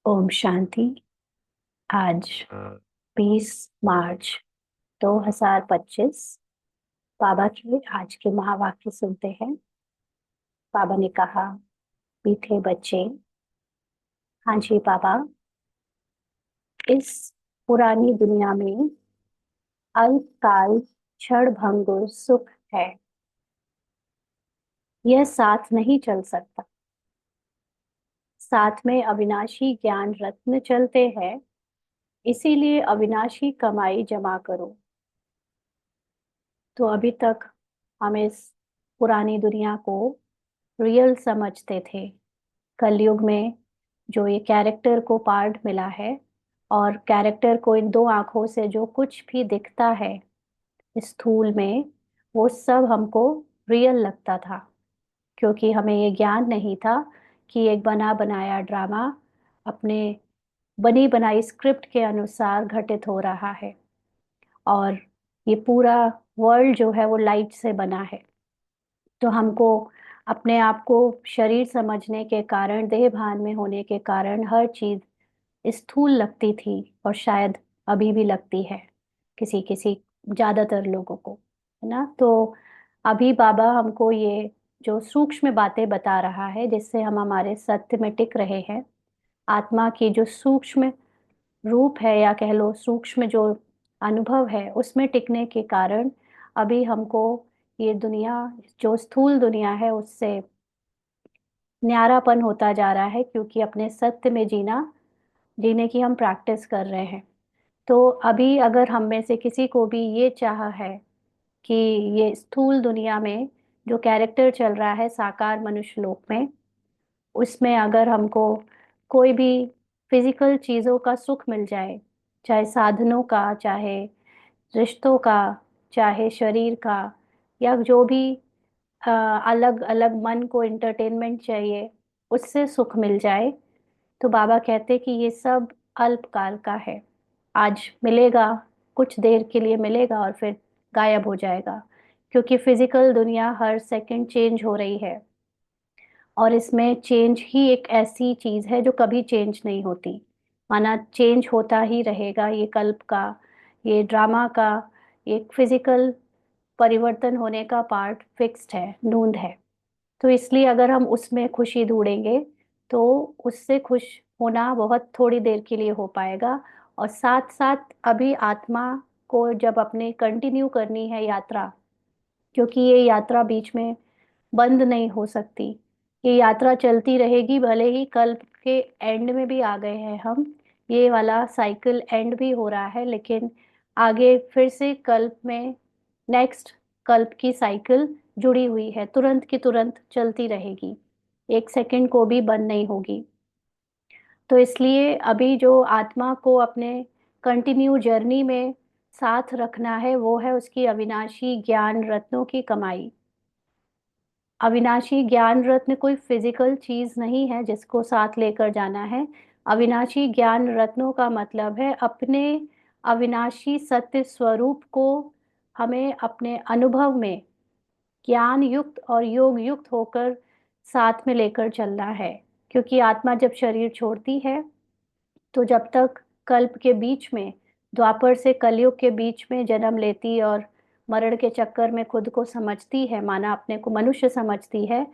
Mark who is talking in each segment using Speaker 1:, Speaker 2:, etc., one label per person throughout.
Speaker 1: ओम शांति। आज 20 मार्च 2025। बाबा के आज के महावाक्य सुनते हैं। बाबा ने कहा, मीठे बच्चे। हाँ जी बाबा, इस पुरानी दुनिया में अल्पकाल क्षण भंगुर सुख है। यह साथ नहीं चल सकता। साथ में अविनाशी ज्ञान रत्न चलते हैं। इसीलिए अविनाशी कमाई जमा करो। तो अभी तक हम इस पुरानी दुनिया को रियल समझते थे। कलयुग में जो ये कैरेक्टर को पार्ट मिला है, और कैरेक्टर को इन दो आंखों से जो कुछ भी दिखता है स्थूल में, वो सब हमको रियल लगता था। क्योंकि हमें ये ज्ञान नहीं था कि एक बना बनाया ड्रामा अपने बनी बनाई स्क्रिप्ट के अनुसार घटित हो रहा है। और ये पूरा वर्ल्ड जो है वो लाइट से बना है। तो हमको अपने आप को शरीर समझने के कारण, देह भान में होने के कारण हर चीज स्थूल लगती थी, और शायद अभी भी लगती है किसी किसी, ज्यादातर लोगों को, है ना। तो अभी बाबा हमको ये जो सूक्ष्म बातें बता रहा है, जिससे हम हमारे सत्य में टिक रहे हैं। आत्मा की जो सूक्ष्म रूप है, या कह लो सूक्ष्म जो अनुभव है, उसमें टिकने के कारण अभी हमको ये दुनिया, जो स्थूल दुनिया है, उससे न्यारापन होता जा रहा है। क्योंकि अपने सत्य में जीने की हम प्रैक्टिस कर रहे हैं। तो अभी अगर हम में से किसी को भी ये चाह है कि ये स्थूल दुनिया में जो कैरेक्टर चल रहा है साकार मनुष्य लोक में, उसमें अगर हमको कोई भी फिजिकल चीजों का सुख मिल जाए, चाहे साधनों का, चाहे रिश्तों का, चाहे शरीर का, या जो भी अलग अलग मन को एंटरटेनमेंट चाहिए, उससे सुख मिल जाए, तो बाबा कहते कि ये सब अल्पकाल का है। आज मिलेगा, कुछ देर के लिए मिलेगा और फिर गायब हो जाएगा। क्योंकि फिजिकल दुनिया हर सेकंड चेंज हो रही है, और इसमें चेंज ही एक ऐसी चीज है जो कभी चेंज नहीं होती। माना चेंज होता ही रहेगा। ये कल्प का, ये ड्रामा का एक फिजिकल परिवर्तन होने का पार्ट फिक्स्ड है, नूंद है। तो इसलिए अगर हम उसमें खुशी ढूंढेंगे, तो उससे खुश होना बहुत थोड़ी देर के लिए हो पाएगा। और साथ साथ अभी आत्मा को जब अपने कंटिन्यू करनी है यात्रा, क्योंकि ये यात्रा बीच में बंद नहीं हो सकती। ये यात्रा चलती रहेगी, भले ही कल्प के एंड में भी आ गए हैं हम, ये वाला साइकिल एंड भी हो रहा है, लेकिन आगे फिर से कल्प में नेक्स्ट कल्प की साइकिल जुड़ी हुई है, तुरंत की तुरंत चलती रहेगी, एक सेकंड को भी बंद नहीं होगी। तो इसलिए अभी जो आत्मा को अपने कंटिन्यू जर्नी में साथ रखना है, वो है उसकी अविनाशी ज्ञान रत्नों की कमाई। अविनाशी ज्ञान रत्न कोई फिजिकल चीज नहीं है जिसको साथ लेकर जाना है। अविनाशी ज्ञान रत्नों का मतलब है अपने अविनाशी सत्य स्वरूप को हमें अपने अनुभव में ज्ञान युक्त और योग युक्त होकर साथ में लेकर चलना है। क्योंकि आत्मा जब शरीर छोड़ती है, तो जब तक कल्प के बीच में, द्वापर से कलयुग के बीच में जन्म लेती और मरण के चक्कर में खुद को समझती है, माना अपने को मनुष्य समझती है,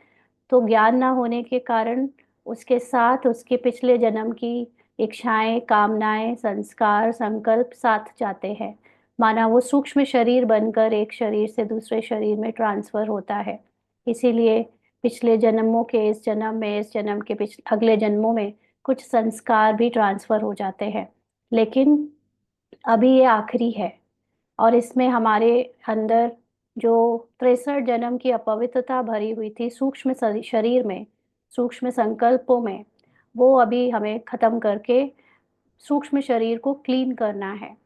Speaker 1: तो ज्ञान ना होने के कारण उसके साथ उसके पिछले जन्म की इच्छाएं, कामनाएं, संस्कार, संकल्प साथ जाते हैं। माना वो सूक्ष्म शरीर बनकर एक शरीर से दूसरे शरीर में ट्रांसफर होता है। इसीलिए पिछले जन्मों के इस जन्म में, इस जन्म के पिछले अगले जन्मों में कुछ संस्कार भी ट्रांसफर हो जाते हैं। लेकिन अभी ये आखिरी है, और इसमें हमारे अंदर जो 63 जन्म की अपवित्रता भरी हुई थी सूक्ष्म शरीर में, सूक्ष्म संकल्पों में, वो अभी हमें खत्म करके सूक्ष्म शरीर को क्लीन करना है।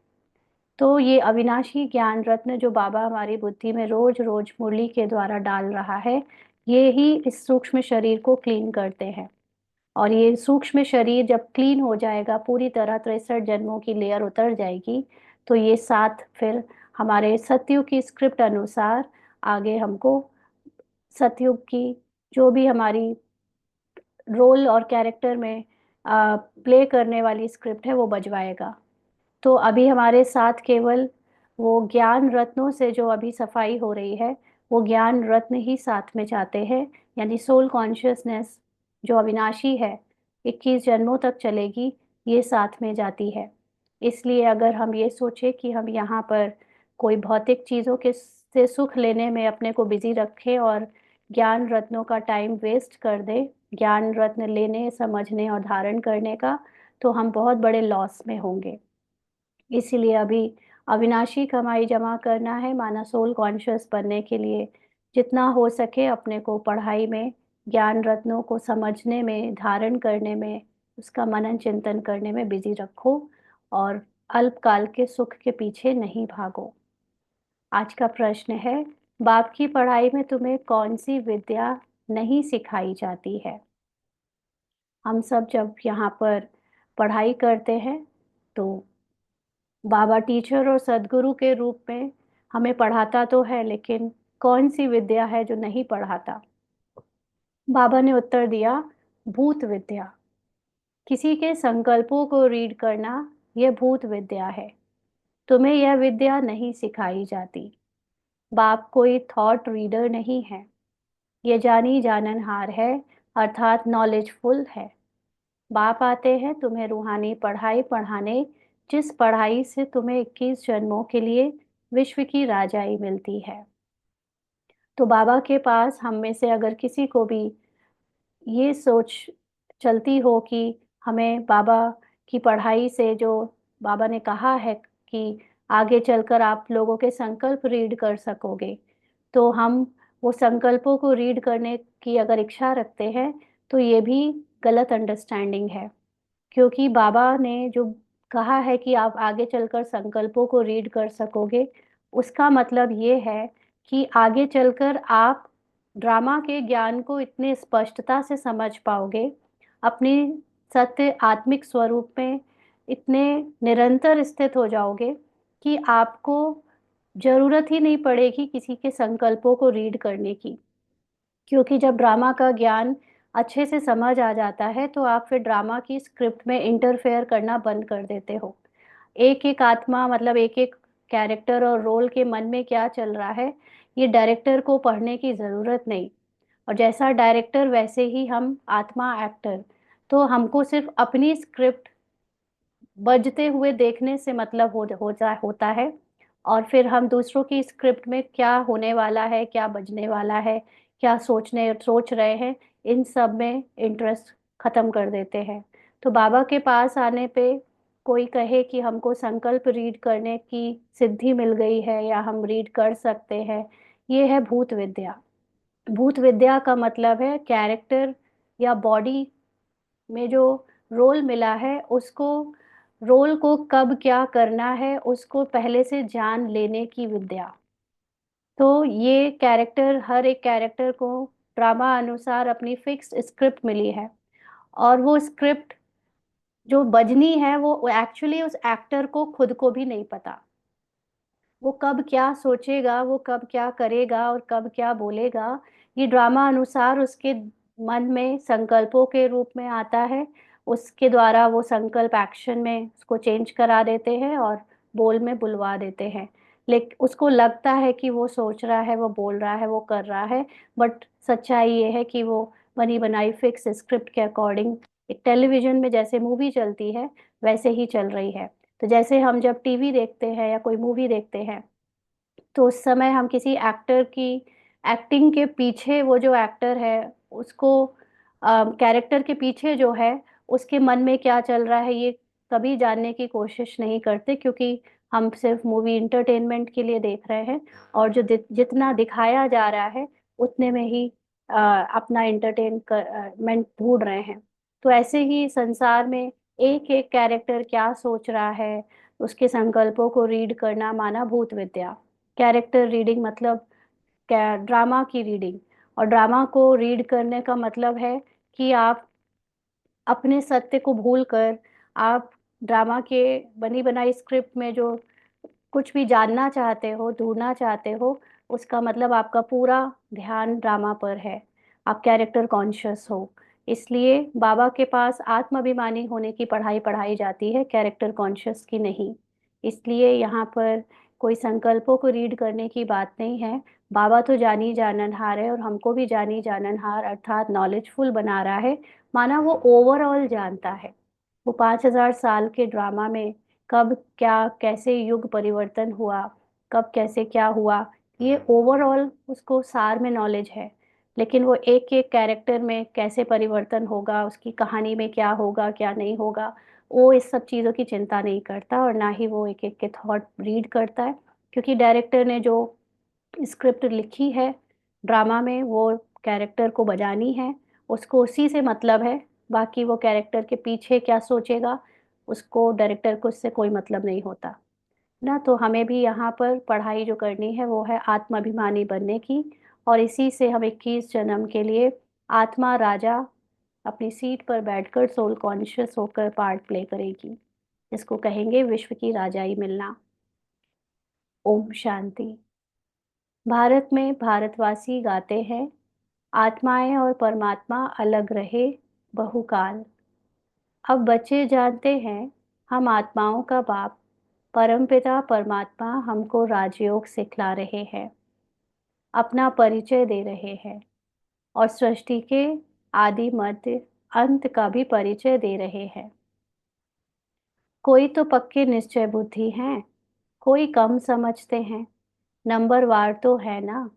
Speaker 1: तो ये अविनाशी ज्ञान रत्न जो बाबा हमारी बुद्धि में रोज रोज मुरली के द्वारा डाल रहा है, ये ही इस सूक्ष्म शरीर को क्लीन करते हैं। और ये सूक्ष्म शरीर जब क्लीन हो जाएगा, पूरी तरह 63 जन्मों की लेयर उतर जाएगी, तो ये साथ फिर हमारे सतयुग की स्क्रिप्ट अनुसार आगे हमको सतयुग की जो भी हमारी रोल और कैरेक्टर में प्ले करने वाली स्क्रिप्ट है वो बजवाएगा। तो अभी हमारे साथ केवल वो ज्ञान रत्नों से जो अभी सफाई हो रही है, वो ज्ञान रत्न ही साथ में जाते हैं, यानी सोल कॉन्शियसनेस जो अविनाशी है, 21 जन्मों तक चलेगी, ये साथ में जाती है। इसलिए अगर हम ये सोचें कि हम यहाँ पर कोई भौतिक चीज़ों के से सुख लेने में अपने को बिजी रखें और ज्ञान रत्नों का टाइम वेस्ट कर दें, ज्ञान रत्न लेने, समझने और धारण करने का, तो हम बहुत बड़े लॉस में होंगे। इसीलिए अभी अविनाशी कमाई जमा करना है, माना सोल कॉन्शियस बनने के लिए जितना हो सके अपने को पढ़ाई में, ज्ञान रत्नों को समझने में, धारण करने में, उसका मनन चिंतन करने में बिजी रखो और अल्पकाल के सुख के पीछे नहीं भागो। आज का प्रश्न है, बाप की पढ़ाई में तुम्हें कौन सी विद्या नहीं सिखाई जाती है? हम सब जब यहाँ पर पढ़ाई करते हैं तो बाबा टीचर और सदगुरु के रूप में हमें पढ़ाता तो है, लेकिन कौन सी विद्या है जो नहीं पढ़ाता? बाबा ने उत्तर दिया, भूत विद्या। किसी के संकल्पों को रीड करना, यह भूत विद्या है। तुम्हें यह विद्या नहीं सिखाई जाती। बाप कोई थॉट रीडर नहीं है, ये जानी जाननहार है, अर्थात नॉलेजफुल है। बाप आते हैं तुम्हें रूहानी पढ़ाई पढ़ाने, जिस पढ़ाई से तुम्हें 21 जन्मों के लिए विश्व की राजाई मिलती है। तो बाबा के पास हम में से अगर किसी को भी ये सोच चलती हो कि हमें बाबा की पढ़ाई से, जो बाबा ने कहा है कि आगे चलकर आप लोगों के संकल्प रीड कर सकोगे, तो हम वो संकल्पों को रीड करने की अगर इच्छा रखते हैं, तो ये भी गलत अंडरस्टैंडिंग है। क्योंकि बाबा ने जो कहा है कि आप आगे चलकर संकल्पों को रीड कर सकोगे, उसका मतलब ये है कि आगे चलकर आप ड्रामा के ज्ञान को इतने स्पष्टता से समझ पाओगे, अपनी सत्य आत्मिक स्वरूप में इतने निरंतर स्थित हो जाओगे कि आपको जरूरत ही नहीं पड़ेगी किसी के संकल्पों को रीड करने की। क्योंकि जब ड्रामा का ज्ञान अच्छे से समझ आ जाता है, तो आप फिर ड्रामा की स्क्रिप्ट में इंटरफेयर करना बंद कर देते हो। एक एक आत्मा, मतलब एक एक कैरेक्टर और रोल के मन में क्या चल रहा है, ये डायरेक्टर को पढ़ने की ज़रूरत नहीं। और जैसा डायरेक्टर वैसे ही हम आत्मा एक्टर। तो हमको सिर्फ अपनी स्क्रिप्ट बजते हुए देखने से मतलब होता है, और फिर हम दूसरों की स्क्रिप्ट में क्या होने वाला है, क्या बजने वाला है, क्या सोच रहे हैं, इन सब में इंटरेस्ट खत्म कर देते हैं। तो बाबा के पास आने पे कोई कहे कि हमको संकल्प रीड करने की सिद्धि मिल गई है या हम रीड कर सकते हैं, ये है भूत विद्या। भूत विद्या का मतलब है कैरेक्टर या बॉडी में जो रोल मिला है, उसको, रोल को कब क्या करना है उसको पहले से जान लेने की विद्या। तो ये कैरेक्टर, हर एक कैरेक्टर को ड्रामा अनुसार अपनी फिक्स्ड स्क्रिप्ट मिली है, और वो स्क्रिप्ट जो बजनी है वो एक्चुअली उस एक्टर को खुद को भी नहीं पता। वो कब क्या सोचेगा, वो कब क्या करेगा और कब क्या बोलेगा, ये ड्रामा अनुसार उसके मन में संकल्पों के रूप में आता है। उसके द्वारा वो संकल्प एक्शन में उसको चेंज करा देते हैं और बोल में बुलवा देते हैं। लेकिन उसको लगता है कि वो सोच रहा है, वो बोल रहा है, वो कर रहा है, बट सच्चाई ये है कि वो बनी बनाई फिक्स स्क्रिप्ट के अकॉर्डिंग एक टेलीविजन में जैसे मूवी चलती है, वैसे ही चल रही है। तो जैसे हम जब टीवी देखते हैं या कोई मूवी देखते हैं, तो उस समय हम किसी एक्टर की एक्टिंग के पीछे, वो जो एक्टर है उसको, कैरेक्टर के पीछे जो है उसके मन में क्या चल रहा है, ये कभी जानने की कोशिश नहीं करते, क्योंकि हम सिर्फ मूवी इंटरटेनमेंट के लिए देख रहे हैं, और जो जितना दिखाया जा रहा है उतने में ही अपना एंटरटेनमेंट ढूंढ रहे हैं। तो ऐसे ही संसार में एक एक कैरेक्टर क्या सोच रहा है, उसके संकल्पों को रीड करना माना भूत विद्या। कैरेक्टर रीडिंग मतलब क्या, ड्रामा की रीडिंग। और ड्रामा को रीड करने का मतलब है कि आप अपने सत्य को भूलकर, आप ड्रामा के बनी बनाई स्क्रिप्ट में जो कुछ भी जानना चाहते हो, ढूंढना चाहते हो, उसका मतलब आपका पूरा ध्यान ड्रामा पर है। आप कैरेक्टर कॉन्शियस हो। इसलिए बाबा के पास आत्माभिमानी होने की पढ़ाई पढ़ाई जाती है, कैरेक्टर कॉन्शियस की नहीं। इसलिए यहाँ पर कोई संकल्पों को रीड करने की बात नहीं है। बाबा तो जानी जाननहार है और हमको भी जानी जाननहार अर्थात नॉलेजफुल बना रहा है। माना वो ओवरऑल जानता है। वो 5000 साल के ड्रामा में कब क्या कैसे युग परिवर्तन हुआ, कब कैसे क्या हुआ, ये ओवरऑल उसको सार में नॉलेज है। लेकिन वो एक एक कैरेक्टर में कैसे परिवर्तन होगा, उसकी कहानी में क्या होगा क्या नहीं होगा, वो इस सब चीज़ों की चिंता नहीं करता और ना ही वो एक एक के थॉट रीड करता है। क्योंकि डायरेक्टर ने जो स्क्रिप्ट लिखी है ड्रामा में, वो कैरेक्टर को बजानी है, उसको उसी से मतलब है। बाकी वो कैरेक्टर के पीछे क्या सोचेगा, उसको डायरेक्टर को उससे कोई मतलब नहीं होता ना। तो हमें भी यहाँ पर पढ़ाई जो करनी है वो है आत्माभिमानी बनने की। और इसी से हम 21 जन्म के लिए आत्मा राजा अपनी सीट पर बैठकर सोल कॉन्शियस होकर पार्ट प्ले करेगी, जिसको कहेंगे विश्व की राजाई मिलना। ओम शांति। भारत में भारतवासी गाते हैं, आत्माएं और परमात्मा अलग रहे बहुकाल। अब बच्चे जानते हैं हम आत्माओं का बाप परमपिता परमात्मा हमको राजयोग सिखला रहे हैं, अपना परिचय दे रहे हैं और सृष्टि के आदि मध्य अंत का भी परिचय दे रहे हैं। कोई तो पक्के निश्चय बुद्धि हैं, कोई कम समझते हैं, नंबरवार तो है ना।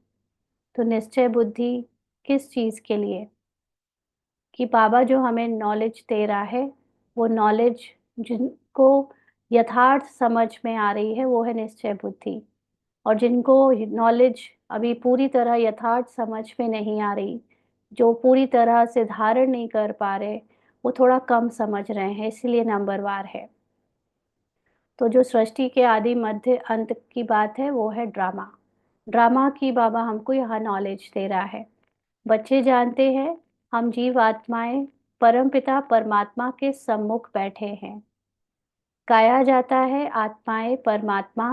Speaker 1: तो निश्चय बुद्धि किस चीज के लिए? कि बाबा जो हमें नॉलेज दे रहा है, वो नॉलेज जिनको यथार्थ समझ में आ रही है वो है निश्चय बुद्धि। और जिनको नॉलेज अभी पूरी तरह यथार्थ समझ में नहीं आ रही, जो पूरी तरह से धारण नहीं कर पा रहे, वो थोड़ा कम समझ रहे हैं, इसलिए नंबरवार है। तो जो सृष्टि के आदि मध्य अंत की बात है वो है ड्रामा। ड्रामा की बाबा हमको यहाँ नॉलेज दे रहा है। बच्चे जानते हैं हम जीव आत्माएं परमपिता परमात्मा के सम्मुख बैठे हैं। गाया जाता है आत्माएं परमात्मा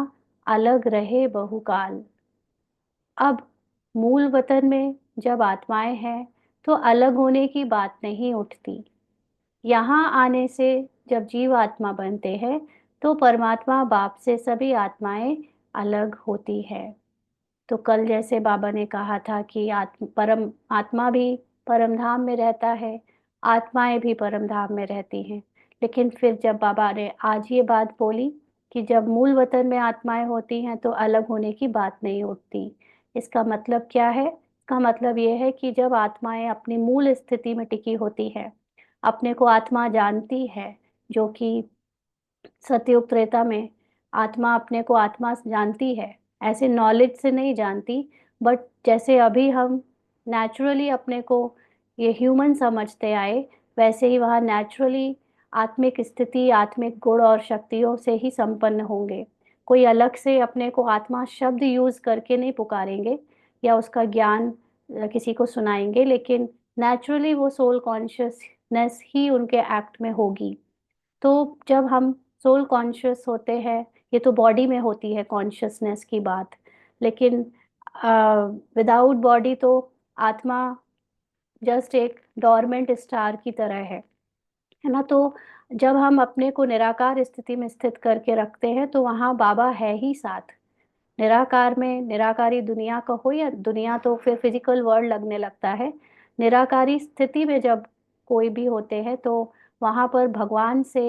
Speaker 1: अलग रहे बहुकाल। अब मूल वतन में जब आत्माएं हैं तो अलग होने की बात नहीं उठती। यहाँ आने से जब जीव आत्मा बनते हैं तो परमात्मा बाप से सभी आत्माएं अलग होती है। तो कल जैसे बाबा ने कहा था कि परम आत्मा भी परम धाम में रहता है, आत्माएं भी परम धाम में रहती हैं। लेकिन फिर जब बाबा ने आज ये बात बोली कि जब मूल वतन में आत्माएं होती हैं तो अलग होने की बात नहीं उठती, इसका मतलब क्या है? इसका मतलब ये है कि जब आत्माएं अपनी मूल स्थिति में टिकी होती है, अपने को आत्मा जानती है, जो कि सतयुग त्रेता में आत्मा अपने को आत्मा जानती है, ऐसे नॉलेज से नहीं जानती। बट जैसे अभी हम नेचुरली अपने को ये ह्यूमन समझते आए, वैसे ही वहाँ नेचुरली आत्मिक स्थिति आत्मिक गुण और शक्तियों से ही संपन्न होंगे। कोई अलग से अपने को आत्मा शब्द यूज करके नहीं पुकारेंगे या उसका ज्ञान किसी को सुनाएंगे, लेकिन नेचुरली वो सोल कॉन्शियसनेस ही उनके एक्ट में होगी। तो जब हम सोल कॉन्शियस होते हैं, ये तो बॉडी में होती है कॉन्शियसनेस की बात, लेकिन विदाउट बॉडी तो आत्मा जस्ट एक डोरमेंट स्टार की तरह है ना। तो जब हम अपने को निराकार स्थिति में स्थित करके रखते हैं तो वहाँ बाबा है ही साथ। निराकार में निराकारी दुनिया का हो या दुनिया तो फिर फिजिकल वर्ल्ड लगने लगता है। निराकारी स्थिति में जब कोई भी होते हैं तो वहाँ पर भगवान से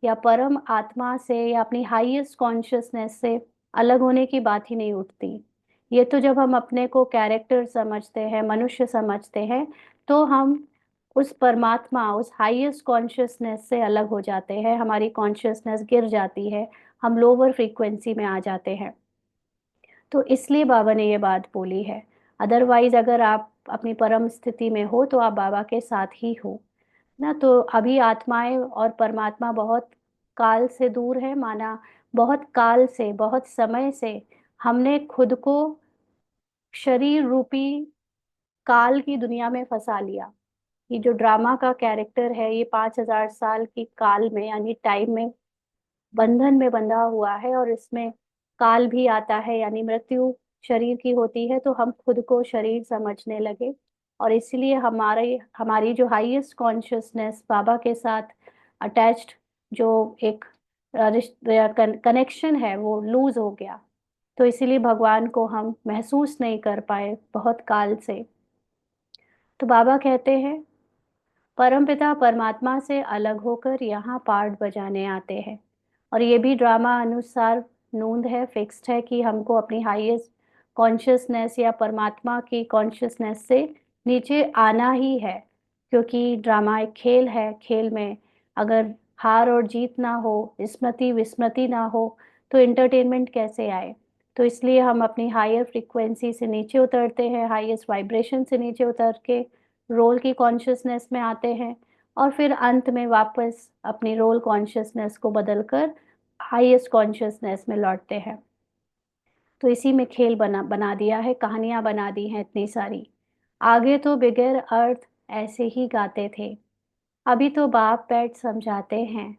Speaker 1: या परम आत्मा से या अपनी हाईएस्ट कॉन्शियसनेस से अलग होने की बात ही नहीं उठती। ये तो जब हम अपने को कैरेक्टर समझते हैं, मनुष्य समझते हैं, तो हम उस परमात्मा उस हाईएस्ट कॉन्शियसनेस से अलग हो जाते हैं, हमारी कॉन्शियसनेस गिर जाती है, हम लोअर फ्रीक्वेंसी में आ जाते हैं। तो इसलिए बाबा ने ये बात बोली है। अदरवाइज अगर आप अपनी परम स्थिति में हो तो आप बाबा के साथ ही हो ना। तो अभी आत्माएं और परमात्मा बहुत काल से दूर है, माना बहुत काल से बहुत समय से हमने खुद को शरीर रूपी काल की दुनिया में फंसा लिया। ये जो ड्रामा का कैरेक्टर है ये 5000 साल की काल में यानी टाइम में बंधन में बंधा हुआ है, और इसमें काल भी आता है यानी मृत्यु शरीर की होती है, तो हम खुद को शरीर समझने लगे और इसलिए हमारे हमारी जो हाईएस्ट कॉन्शियसनेस बाबा के साथ अटैच्ड जो एक कनेक्शन है वो लूज हो गया। तो इसीलिए भगवान को हम महसूस नहीं कर पाए बहुत काल से। तो बाबा कहते हैं परमपिता परमात्मा से अलग होकर यहाँ पार्ट बजाने आते हैं। और ये भी ड्रामा अनुसार नूंद है, फिक्स्ड है कि हमको अपनी हाईएस्ट कॉन्शियसनेस या परमात्मा की कॉन्शियसनेस से नीचे आना ही है। क्योंकि ड्रामा एक खेल है, खेल में अगर हार और जीत ना हो, स्मृति विस्मृति ना हो, तो एंटरटेनमेंट कैसे आए। तो इसलिए हम अपनी हायर फ्रीक्वेंसी से नीचे उतरते हैं, हाईएस्ट वाइब्रेशन से नीचे उतर के रोल की कॉन्शियसनेस में आते हैं, और फिर अंत में वापस अपनी रोल कॉन्शियसनेस को बदलकर हाईएस्ट कॉन्शियसनेस में लौटते हैं। तो इसी में खेल बना दिया है, कहानियां बना दी हैं इतनी सारी। आगे तो बगैर अर्थ ऐसे ही गाते थे, अभी तो बाप बैठ समझाते हैं।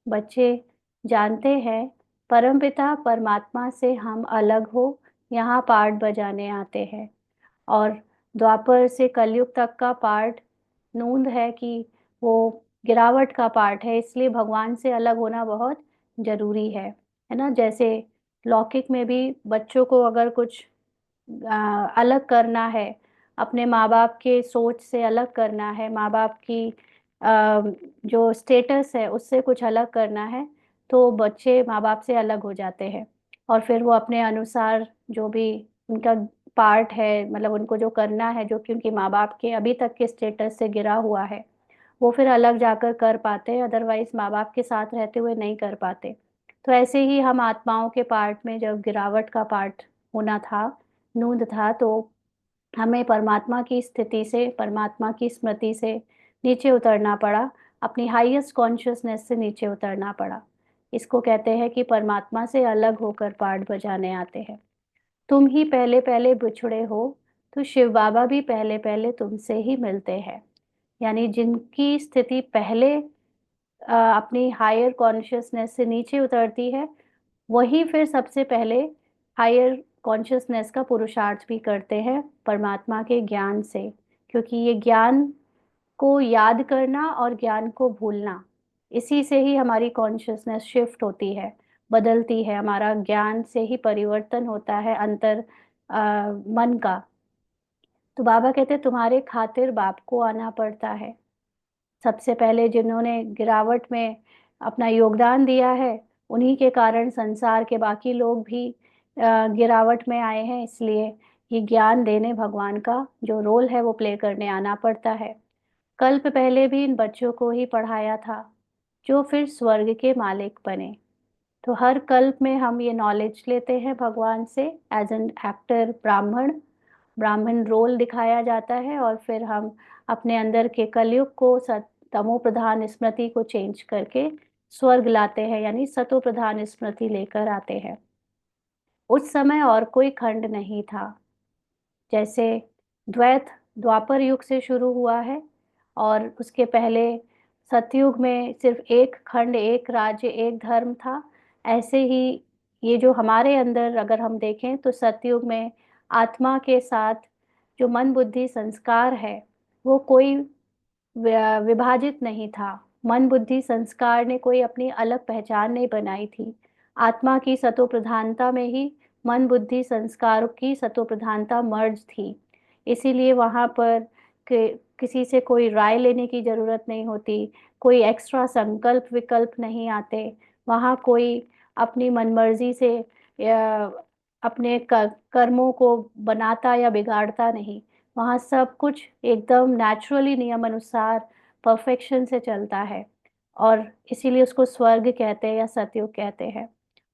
Speaker 1: बच्चे जानते हैं परमपिता परमात्मा से हम अलग हो यहाँ पार्ट बजाने आते हैं। और द्वापर से कलयुग तक का पार्ट नूंद है कि वो गिरावट का पार्ट है, इसलिए भगवान से अलग होना बहुत जरूरी है ना। जैसे लौकिक में भी बच्चों को अगर कुछ अलग करना है, अपने माँ बाप के सोच से अलग करना है, माँ बाप की जो स्टेटस है उससे कुछ अलग करना है, तो बच्चे माँ बाप से अलग हो जाते हैं। और फिर वो अपने अनुसार जो भी उनका पार्ट है, मतलब उनको जो करना है, जो कि उनकी माँ बाप के अभी तक के स्टेटस से गिरा हुआ है, वो फिर अलग जाकर कर पाते हैं, अदरवाइज माँ बाप के साथ रहते हुए नहीं कर पाते। तो ऐसे ही हम आत्माओं के पार्ट में जब गिरावट का पार्ट होना था, नूंद था, तो हमें परमात्मा की स्थिति से, परमात्मा की स्मृति से नीचे उतरना पड़ा, अपनी हाईएस्ट कॉन्शियसनेस से नीचे उतरना पड़ा। इसको कहते हैं कि परमात्मा से अलग होकर पार्ट बजाने आते हैं। तुम ही पहले पहले बिछड़े हो, तो शिव बाबा भी पहले पहले तुमसे ही मिलते हैं। यानी जिनकी स्थिति पहले अपनी हायर कॉन्शियसनेस से नीचे उतरती है, वही फिर सबसे पहले हायर कॉन्शियसनेस का पुरुषार्थ भी करते हैं परमात्मा के ज्ञान से। क्योंकि ये ज्ञान को याद करना और ज्ञान को भूलना, इसी से ही हमारी कॉन्शियसनेस शिफ्ट होती है, बदलती है, हमारा ज्ञान से ही परिवर्तन होता है अंतर मन का। तो बाबा कहते तुम्हारे खातिर बाप को आना पड़ता है। सबसे पहले जिन्होंने गिरावट में अपना योगदान दिया है, उन्हीं के कारण संसार के बाकी लोग भी गिरावट में आए हैं। इसलिए ये ज्ञान देने भगवान का जो रोल है वो प्ले करने आना पड़ता है। कल्प पहले भी इन बच्चों को ही पढ़ाया था, जो फिर स्वर्ग के मालिक बने। तो हर कल्प में हम ये नॉलेज लेते हैं भगवान से, एज एन एक्टर ब्राह्मण, ब्राह्मण रोल दिखाया जाता है, और फिर हम अपने अंदर के कलयुग को तमो प्रधान स्मृति को चेंज करके स्वर्ग लाते हैं, यानी सतो प्रधान स्मृति लेकर आते हैं। उस समय और कोई खंड नहीं था। जैसे द्वैत द्वापर युग से शुरू हुआ है, और उसके पहले सतयुग में सिर्फ एक खंड, एक राज्य, एक धर्म था। ऐसे ही ये जो हमारे अंदर अगर हम देखें तो सतयुग में आत्मा के साथ जो मन बुद्धि संस्कार है, वो कोई विभाजित नहीं था। मन बुद्धि संस्कार ने कोई अपनी अलग पहचान नहीं बनाई थी। आत्मा की सतो प्रधानता में ही मन बुद्धि संस्कार की सतो प्रधानता मर्ज थी। इसीलिए वहाँ पर किसी से कोई राय लेने की जरूरत नहीं होती, कोई एक्स्ट्रा संकल्प विकल्प नहीं आते। वहाँ कोई अपनी मनमर्जी से या अपने कर्मों को बनाता या बिगाड़ता नहीं। वहाँ सब कुछ एकदम नेचुरली नियम अनुसार परफेक्शन से चलता है, और इसीलिए उसको स्वर्ग कहते हैं या सतयुग कहते हैं।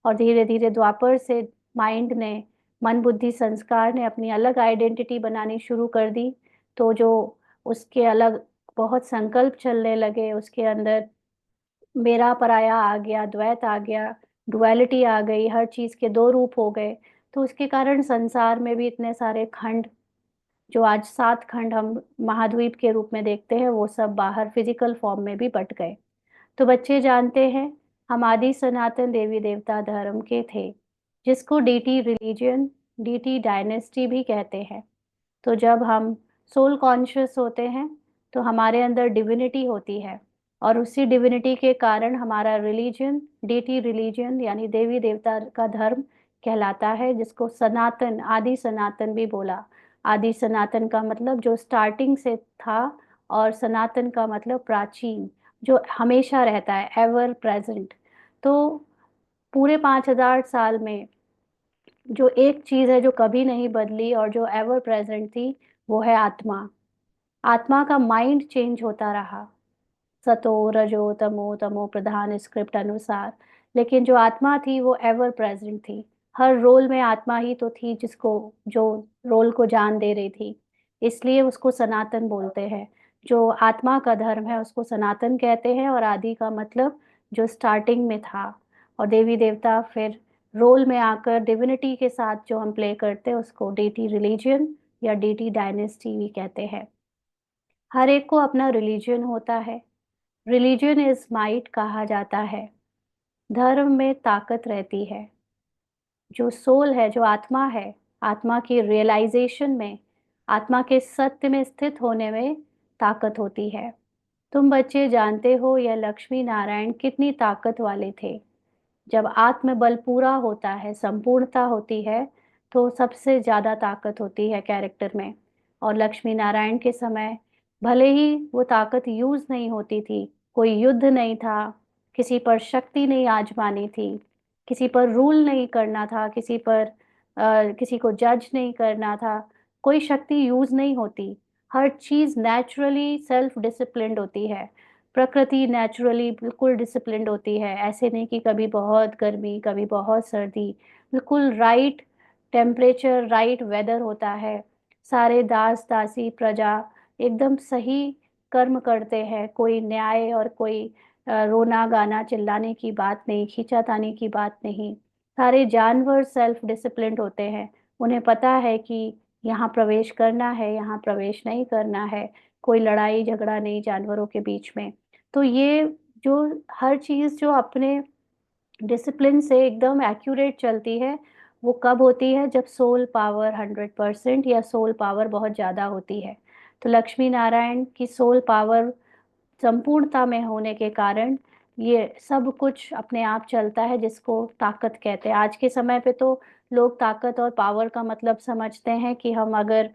Speaker 1: और धीरे धीरे द्वापर से माइंड ने, मन बुद्धि संस्कार ने अपनी अलग आइडेंटिटी बनानी शुरू कर दी। तो जो उसके अलग बहुत संकल्प चलने लगे, उसके अंदर मेरा पराया आ गया, द्वैत आ गया, डुअलिटी आ गई, हर चीज के दो रूप हो गए। तो उसके कारण संसार में भी इतने सारे खंड, जो आज 7 खंड हम महाद्वीप के रूप में देखते हैं, वो सब बाहर फिजिकल फॉर्म में भी बट गए। तो बच्चे जानते हैं हम आदि सनातन देवी देवता धर्म के थे, जिसको डीटी रिलीजन, डीटी डायनेस्टी भी कहते हैं। तो जब हम सोल कॉन्शियस होते हैं तो हमारे अंदर डिविनिटी होती है, और उसी डिविनिटी के कारण हमारा रिलीजन डीटी रिलीजन यानी देवी देवता का धर्म कहलाता है, जिसको सनातन आदि सनातन भी बोला। आदि सनातन का मतलब जो स्टार्टिंग से था, और सनातन का मतलब प्राचीन, जो हमेशा रहता है, एवर प्रेजेंट। तो पूरे 5,000 साल में जो एक चीज है जो कभी नहीं बदली और जो एवर प्रेजेंट थी, वो है आत्मा। आत्मा का माइंड चेंज होता रहा, सतो रजो तमो, तमो प्रधान स्क्रिप्ट अनुसार, लेकिन जो आत्मा थी वो एवर प्रेजेंट थी। हर रोल में आत्मा ही तो थी, जिसको जो रोल को जान दे रही थी, इसलिए उसको सनातन बोलते हैं। जो आत्मा का धर्म है उसको सनातन कहते हैं, और आदि का मतलब जो स्टार्टिंग में था। और देवी देवता फिर रोल में आकर डिविनिटी के साथ जो हम प्ले करते हैं उसको डीटी रिलीजन या डीटी डायनेस्टी भी कहते हैं। हर एक को अपना रिलीजन होता है। रिलीजन इज माइट कहा जाता है। धर्म में ताकत रहती है। जो सोल है, जो आत्मा है, आत्मा की रियलाइजेशन में, आत्मा के सत्य में स्थित होने में ताकत होती है। तुम बच्चे जानते हो यह लक्ष्मी नारायण कितनी ताकत वाले थे। जब आत्मबल पूरा होता है, संपूर्णता होती है, तो सबसे ज्यादा ताकत होती है कैरेक्टर में। और लक्ष्मी नारायण के समय भले ही वो ताकत यूज नहीं होती थी, कोई युद्ध नहीं था, किसी पर शक्ति नहीं आजमानी थी, किसी पर रूल नहीं करना था, किसी को जज नहीं करना था, कोई शक्ति यूज नहीं होती। हर चीज नेचुरली सेल्फ डिसिप्लिन्ड होती है। प्रकृति नेचुरली बिल्कुल डिसिप्लिन्ड होती है। ऐसे नहीं कि कभी बहुत गर्मी, कभी बहुत सर्दी, बिल्कुल राइट टेम्परेचर, राइट वेदर होता है। सारे दास दासी प्रजा एकदम सही कर्म करते हैं। कोई न्याय और कोई रोना गाना चिल्लाने की बात नहीं, खींचातानी की बात नहीं। सारे जानवर सेल्फ डिसिप्लिन्ड होते हैं। उन्हें पता है कि यहाँ प्रवेश करना है, यहाँ प्रवेश नहीं करना है। कोई लड़ाई झगड़ा नहीं जानवरों के बीच में। तो ये जो हर चीज जो अपने डिसिप्लिन से एकदम एक्यूरेट चलती है, वो कब होती है? जब सोल पावर 100% या सोल पावर बहुत ज्यादा होती है। तो लक्ष्मी नारायण की सोल पावर संपूर्णता में होने के कारण ये सब कुछ अपने आप चलता है, जिसको ताकत कहते हैं। आज के समय पे तो लोग ताकत और पावर का मतलब समझते हैं कि हम अगर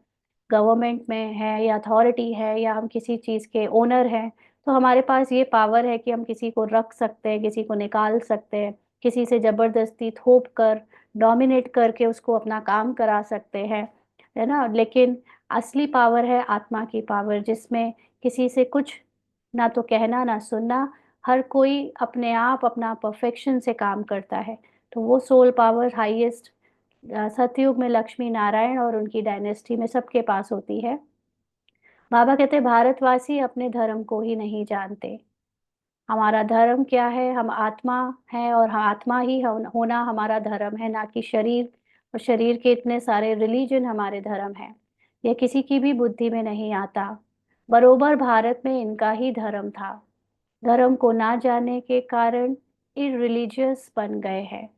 Speaker 1: गवर्नमेंट में है या अथॉरिटी है या हम किसी चीज़ के ओनर हैं, तो हमारे पास ये पावर है कि हम किसी को रख सकते हैं, किसी को निकाल सकते हैं, किसी से जबरदस्ती थोप कर डोमिनेट करके उसको अपना काम करा सकते हैं, है ना। लेकिन असली पावर है आत्मा की पावर, जिसमें किसी से कुछ ना तो कहना ना सुनना, हर कोई अपने आप अपना परफेक्शन से काम करता है। तो वो सोल पावर हाईएस्ट सतयुग में लक्ष्मी नारायण और उनकी डायनेस्टी में सबके पास होती है। बाबा कहते भारतवासी अपने धर्म को ही नहीं जानते। हमारा धर्म क्या है? हम आत्मा है, और आत्मा ही होना हमारा धर्म है, ना कि शरीर। और शरीर के इतने सारे रिलीजन हमारे धर्म है, यह किसी की भी बुद्धि में नहीं आता। बरोबर भारत में इनका ही धर्म था। धर्म को ना जानने के कारण इरिलीजियस बन गए हैं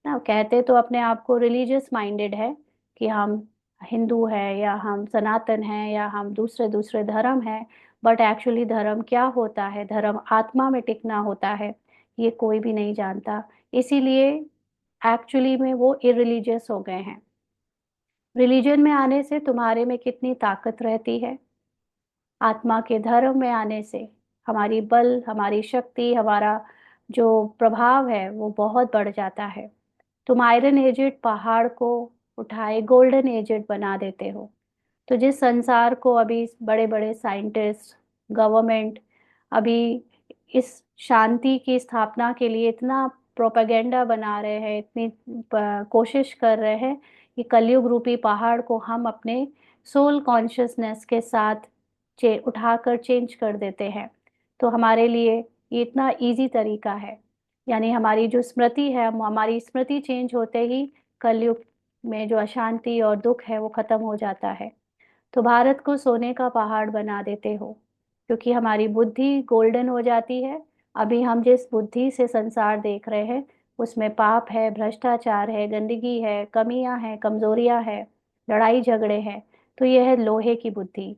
Speaker 1: ना। कहते तो अपने आप को रिलीजियस माइंडेड है कि हम हिंदू है या हम सनातन हैं या हम दूसरे दूसरे धर्म हैं, बट एक्चुअली धर्म क्या होता है, धर्म आत्मा में टिकना होता है, ये कोई भी नहीं जानता। इसीलिए एक्चुअली में वो इरिलीजियस हो गए हैं। रिलीजन में आने से तुम्हारे में कितनी ताकत रहती है। आत्मा के धर्म में आने से हमारी बल, हमारी शक्ति, हमारा जो प्रभाव है वो बहुत बढ़ जाता है। तुम आयरन एजेड पहाड़ को उठाए गोल्डन एजेड बना देते हो। तो जिस संसार को अभी बड़े बड़े साइंटिस्ट, गवर्नमेंट अभी इस शांति की स्थापना के लिए इतना प्रोपेगेंडा बना रहे हैं, इतनी कोशिश कर रहे हैं कि कलयुग रूपी पहाड़ को हम अपने सोल कॉन्शियसनेस के साथ उठाकर चेंज कर देते हैं। तो हमारे लिए ये इतना इजी तरीका है। यानी हमारी जो स्मृति है, हमारी स्मृति चेंज होते ही कलयुग में जो अशांति और दुख है वो खत्म हो जाता है। तो भारत को सोने का पहाड़ बना देते हो, क्योंकि हमारी बुद्धि गोल्डन हो जाती है। अभी हम जिस बुद्धि से संसार देख रहे हैं उसमें पाप है, भ्रष्टाचार है, गंदगी है, कमियां हैं, कमजोरियां हैं, लड़ाई झगड़े हैं। तो यह है लोहे की बुद्धि,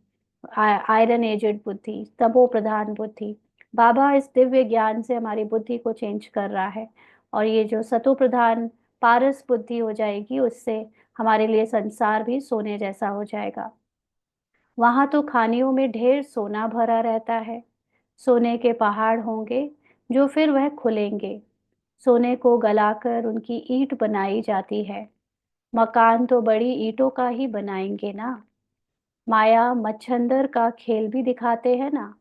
Speaker 1: आयरन एजेड बुद्धि, तमो प्रधान बुद्धि। बाबा इस दिव्य ज्ञान से हमारी बुद्धि को चेंज कर रहा है, और ये जो सतो प्रधान पारस बुद्धि हो जाएगी, उससे हमारे लिए संसार भी सोने जैसा हो जाएगा। वहां तो खानियों में ढेर सोना भरा रहता है, सोने के पहाड़ होंगे जो फिर वह खुलेंगे। सोने को गलाकर उनकी ईंट बनाई जाती है। मकान तो बड़ी ईंटों का ही बनाएंगे ना। माया मच्छंदर का खेल भी दिखाते हैं ना।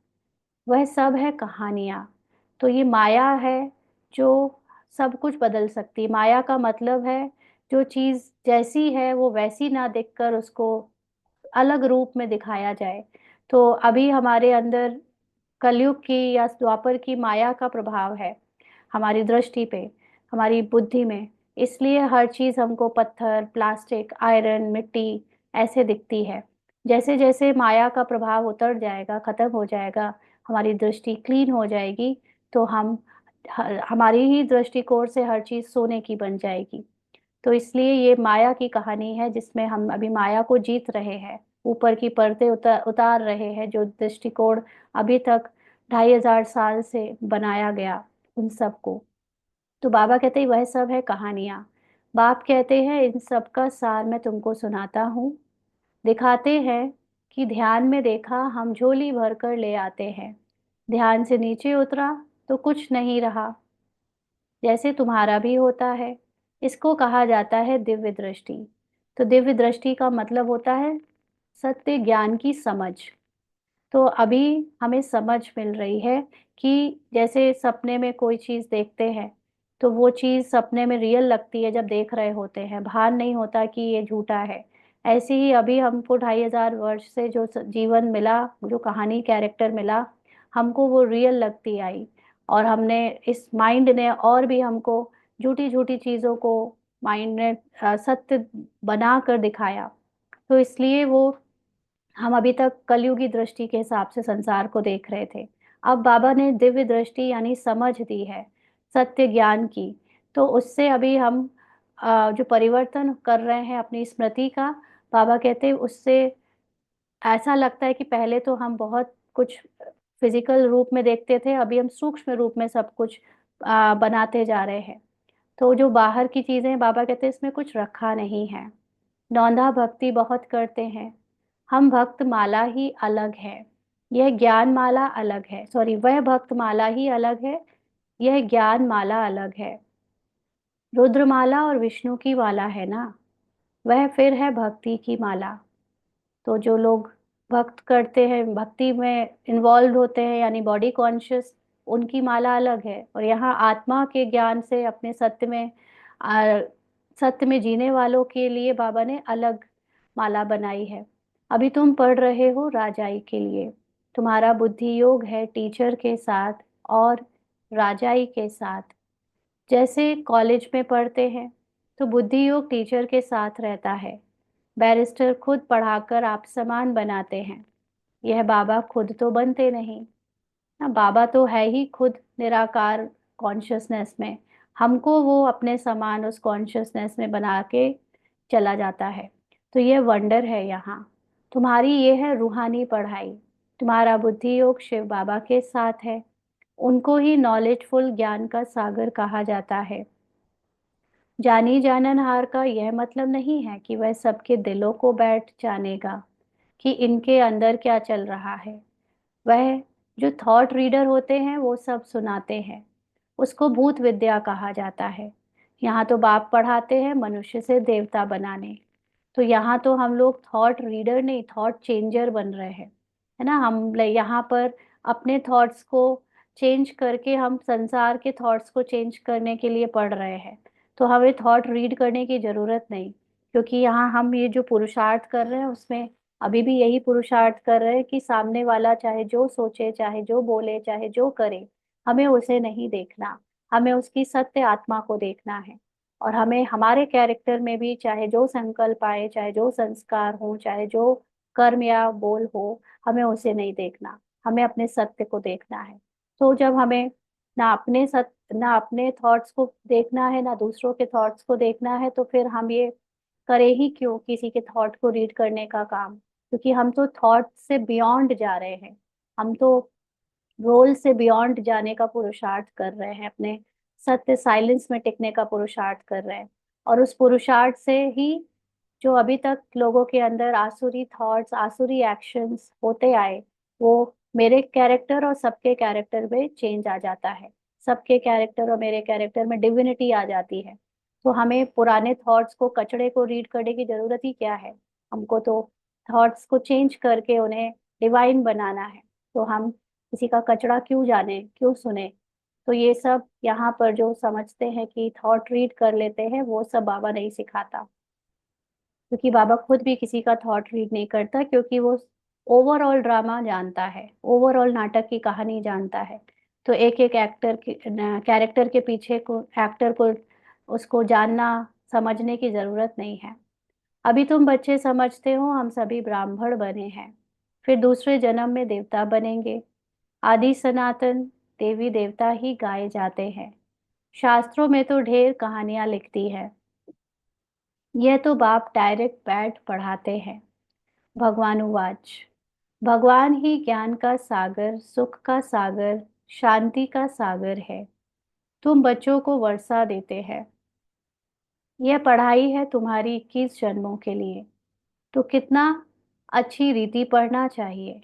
Speaker 1: वह सब है कहानियां। तो ये माया है जो सब कुछ बदल सकती। माया का मतलब है जो चीज जैसी है वो वैसी ना दिखकर उसको अलग रूप में दिखाया जाए। तो अभी हमारे अंदर कलयुग की या द्वापर की माया का प्रभाव है हमारी दृष्टि पे, हमारी बुद्धि में। इसलिए हर चीज हमको पत्थर, प्लास्टिक, आयरन, मिट्टी ऐसे दिखती है। जैसे जैसे माया का प्रभाव उतर जाएगा, खत्म हो जाएगा, हमारी दृष्टि क्लीन हो जाएगी, तो हमारी ही दृष्टिकोण से हर चीज सोने की बन जाएगी। तो इसलिए ये माया की कहानी है जिसमें हम अभी माया को जीत रहे हैं, ऊपर की परतें उतार रहे हैं, जो दृष्टिकोण अभी तक 2500 साल से बनाया गया उन सबको। तो बाबा कहते हैं वह सब है कहानियां। बाप कहते हैं इन सब का सार मैं तुमको सुनाता हूँ। दिखाते हैं कि ध्यान में देखा हम झोली भर कर ले आते हैं, ध्यान से नीचे उतरा तो कुछ नहीं रहा, जैसे तुम्हारा भी होता है। इसको कहा जाता है दिव्य दृष्टि। तो दिव्य दृष्टि का मतलब होता है सत्य ज्ञान की समझ। तो अभी हमें समझ मिल रही है कि जैसे सपने में कोई चीज देखते हैं, तो वो चीज सपने में रियल लगती है जब देख रहे होते हैं, भान नहीं होता कि ये झूठा है। ऐसे ही अभी हमको 2500 वर्ष से जो जीवन मिला, जो कहानी कैरेक्टर मिला, हमको वो रियल लगती आई। और हमने इस माइंड ने और भी हमको झूठी झूठी चीजों को माइंड ने सत्य बना कर दिखाया। तो इसलिए वो हम अभी तक कलयुगी दृष्टि के हिसाब से संसार को देख रहे थे। अब बाबा ने दिव्य दृष्टि यानी समझ दी है सत्य ज्ञान की। तो उससे अभी हम जो परिवर्तन कर रहे हैं अपनी स्मृति का, बाबा कहते हैं उससे ऐसा लगता है कि पहले तो हम बहुत कुछ फिजिकल रूप में देखते थे, अभी हम सूक्ष्म रूप में सब कुछ बनाते जा रहे हैं। तो जो बाहर की चीजें हैं, बाबा कहते हैं इसमें कुछ रखा नहीं है। नौंधा भक्ति बहुत करते हैं, हम भक्त माला ही अलग है, यह ज्ञान माला अलग है। सॉरी, वह भक्त माला ही अलग है, यह ज्ञान माला अलग है। रुद्रमाला और विष्णु की माला है ना, वह फिर है भक्ति की माला। तो जो लोग भक्त करते हैं, भक्ति में इन्वॉल्व होते हैं यानी बॉडी कॉन्शियस, उनकी माला अलग है। और यहाँ आत्मा के ज्ञान से अपने आ, सत्य में जीने वालों के लिए बाबा ने अलग माला बनाई है। अभी तुम पढ़ रहे हो राजाई के लिए, तुम्हारा बुद्धि योग है टीचर के साथ और राजाई के साथ। जैसे कॉलेज में पढ़ते हैं तो बुद्धि योग टीचर के साथ रहता है, बैरिस्टर खुद पढ़ाकर आप समान बनाते हैं। यह बाबा खुद तो बनते नहीं ना, बाबा तो है ही खुद निराकार कॉन्शियसनेस में। हमको वो अपने समान उस कॉन्शियसनेस में बना के चला जाता है। तो ये वंडर है यहाँ। तुम्हारी ये है रूहानी पढ़ाई। तुम्हारा बुद्धि योग शिव बाबा के साथ है, उनको ही नॉलेजफुल ज्ञान का सागर कहा जाता है। जानी जाननहार का यह मतलब नहीं है कि वह सबके दिलों को बैठ जानेगा कि इनके अंदर क्या चल रहा है। वह जो थॉट रीडर होते हैं वो सब सुनाते हैं, उसको भूत विद्या कहा जाता है। यहाँ तो बाप पढ़ाते हैं मनुष्य से देवता बनाने। तो यहाँ तो हम लोग थॉट रीडर नहीं, थॉट चेंजर बन रहे हैं, है ना। हम यहाँ पर अपने थॉट्स को चेंज करके हम संसार के थॉट्स को चेंज करने के लिए पढ़ रहे हैं। तो हमें थॉट रीड करने की जरूरत नहीं, क्योंकि यहाँ हम ये जो पुरुषार्थ कर रहे हैं उसमें अभी भी यही पुरुषार्थ कर रहे हैं कि सामने वाला चाहे जो सोचे, चाहे जो बोले, चाहे जो करे, हमें उसे नहीं देखना, हमें उसकी सत्य आत्मा को देखना है। और हमें हमारे कैरेक्टर में भी चाहे जो संकल्प आए, चाहे जो संस्कार हो, चाहे जो कर्म या बोल हो, हमें उसे नहीं देखना, हमें अपने सत्य को देखना है। तो जब हमें ना अपने थॉट्स को देखना है, ना दूसरों के थॉट्स को देखना है, तो फिर हम ये करे ही क्यों किसी के थॉट को रीड करने का काम, क्योंकि हम तो थॉट से बियॉन्ड जा रहे हैं। हम तो रोल से बियॉन्ड जाने का पुरुषार्थ कर रहे हैं, अपने सत्य साइलेंस में टिकने का पुरुषार्थ कर रहे हैं। और उस पुरुषार्थ से ही जो अभी तक लोगों के अंदर आसुरी थॉट्स, आसुरी एक्शंस होते आए, वो मेरे कैरेक्टर और सबके कैरेक्टर में चेंज आ जाता है। सबके कैरेक्टर और मेरे कैरेक्टर में डिविनिटी आ जाती है। तो हमें पुराने थॉट्स को, कचड़े को रीड करने की जरूरत ही क्या है। हमको तो थॉट्स को चेंज करके उन्हें डिवाइन बनाना है। तो हम किसी का कचड़ा क्यों जाने, क्यों सुने। तो ये सब यहाँ पर जो समझते हैं कि थॉट रीड कर लेते हैं, वो सब बाबा नहीं सिखाता। क्योंकि बाबा खुद भी किसी का थॉट रीड नहीं करता, क्योंकि वो ओवरऑल ड्रामा जानता है, ओवरऑल नाटक की कहानी जानता है। तो एक एक एक्टर के कैरेक्टर के पीछे को, एक्टर को, उसको जानना, समझने की जरूरत नहीं है। अभी तुम बच्चे समझते हो हम सभी ब्राह्मण बने हैं, फिर दूसरे जन्म में देवता बनेंगे। आदि सनातन देवी देवता ही गाए जाते हैं। शास्त्रों में तो ढेर कहानियां लिखती है, यह तो बाप डायरेक्ट बैठ पढ़ाते हैं। भगवानुवाच, भगवान ही ज्ञान का सागर, सुख का सागर, शांति का सागर है। तुम बच्चों को वर्षा देते हैं। यह पढ़ाई है तुम्हारी 21 जन्मों के लिए। तो कितना अच्छी रीति पढ़ना चाहिए,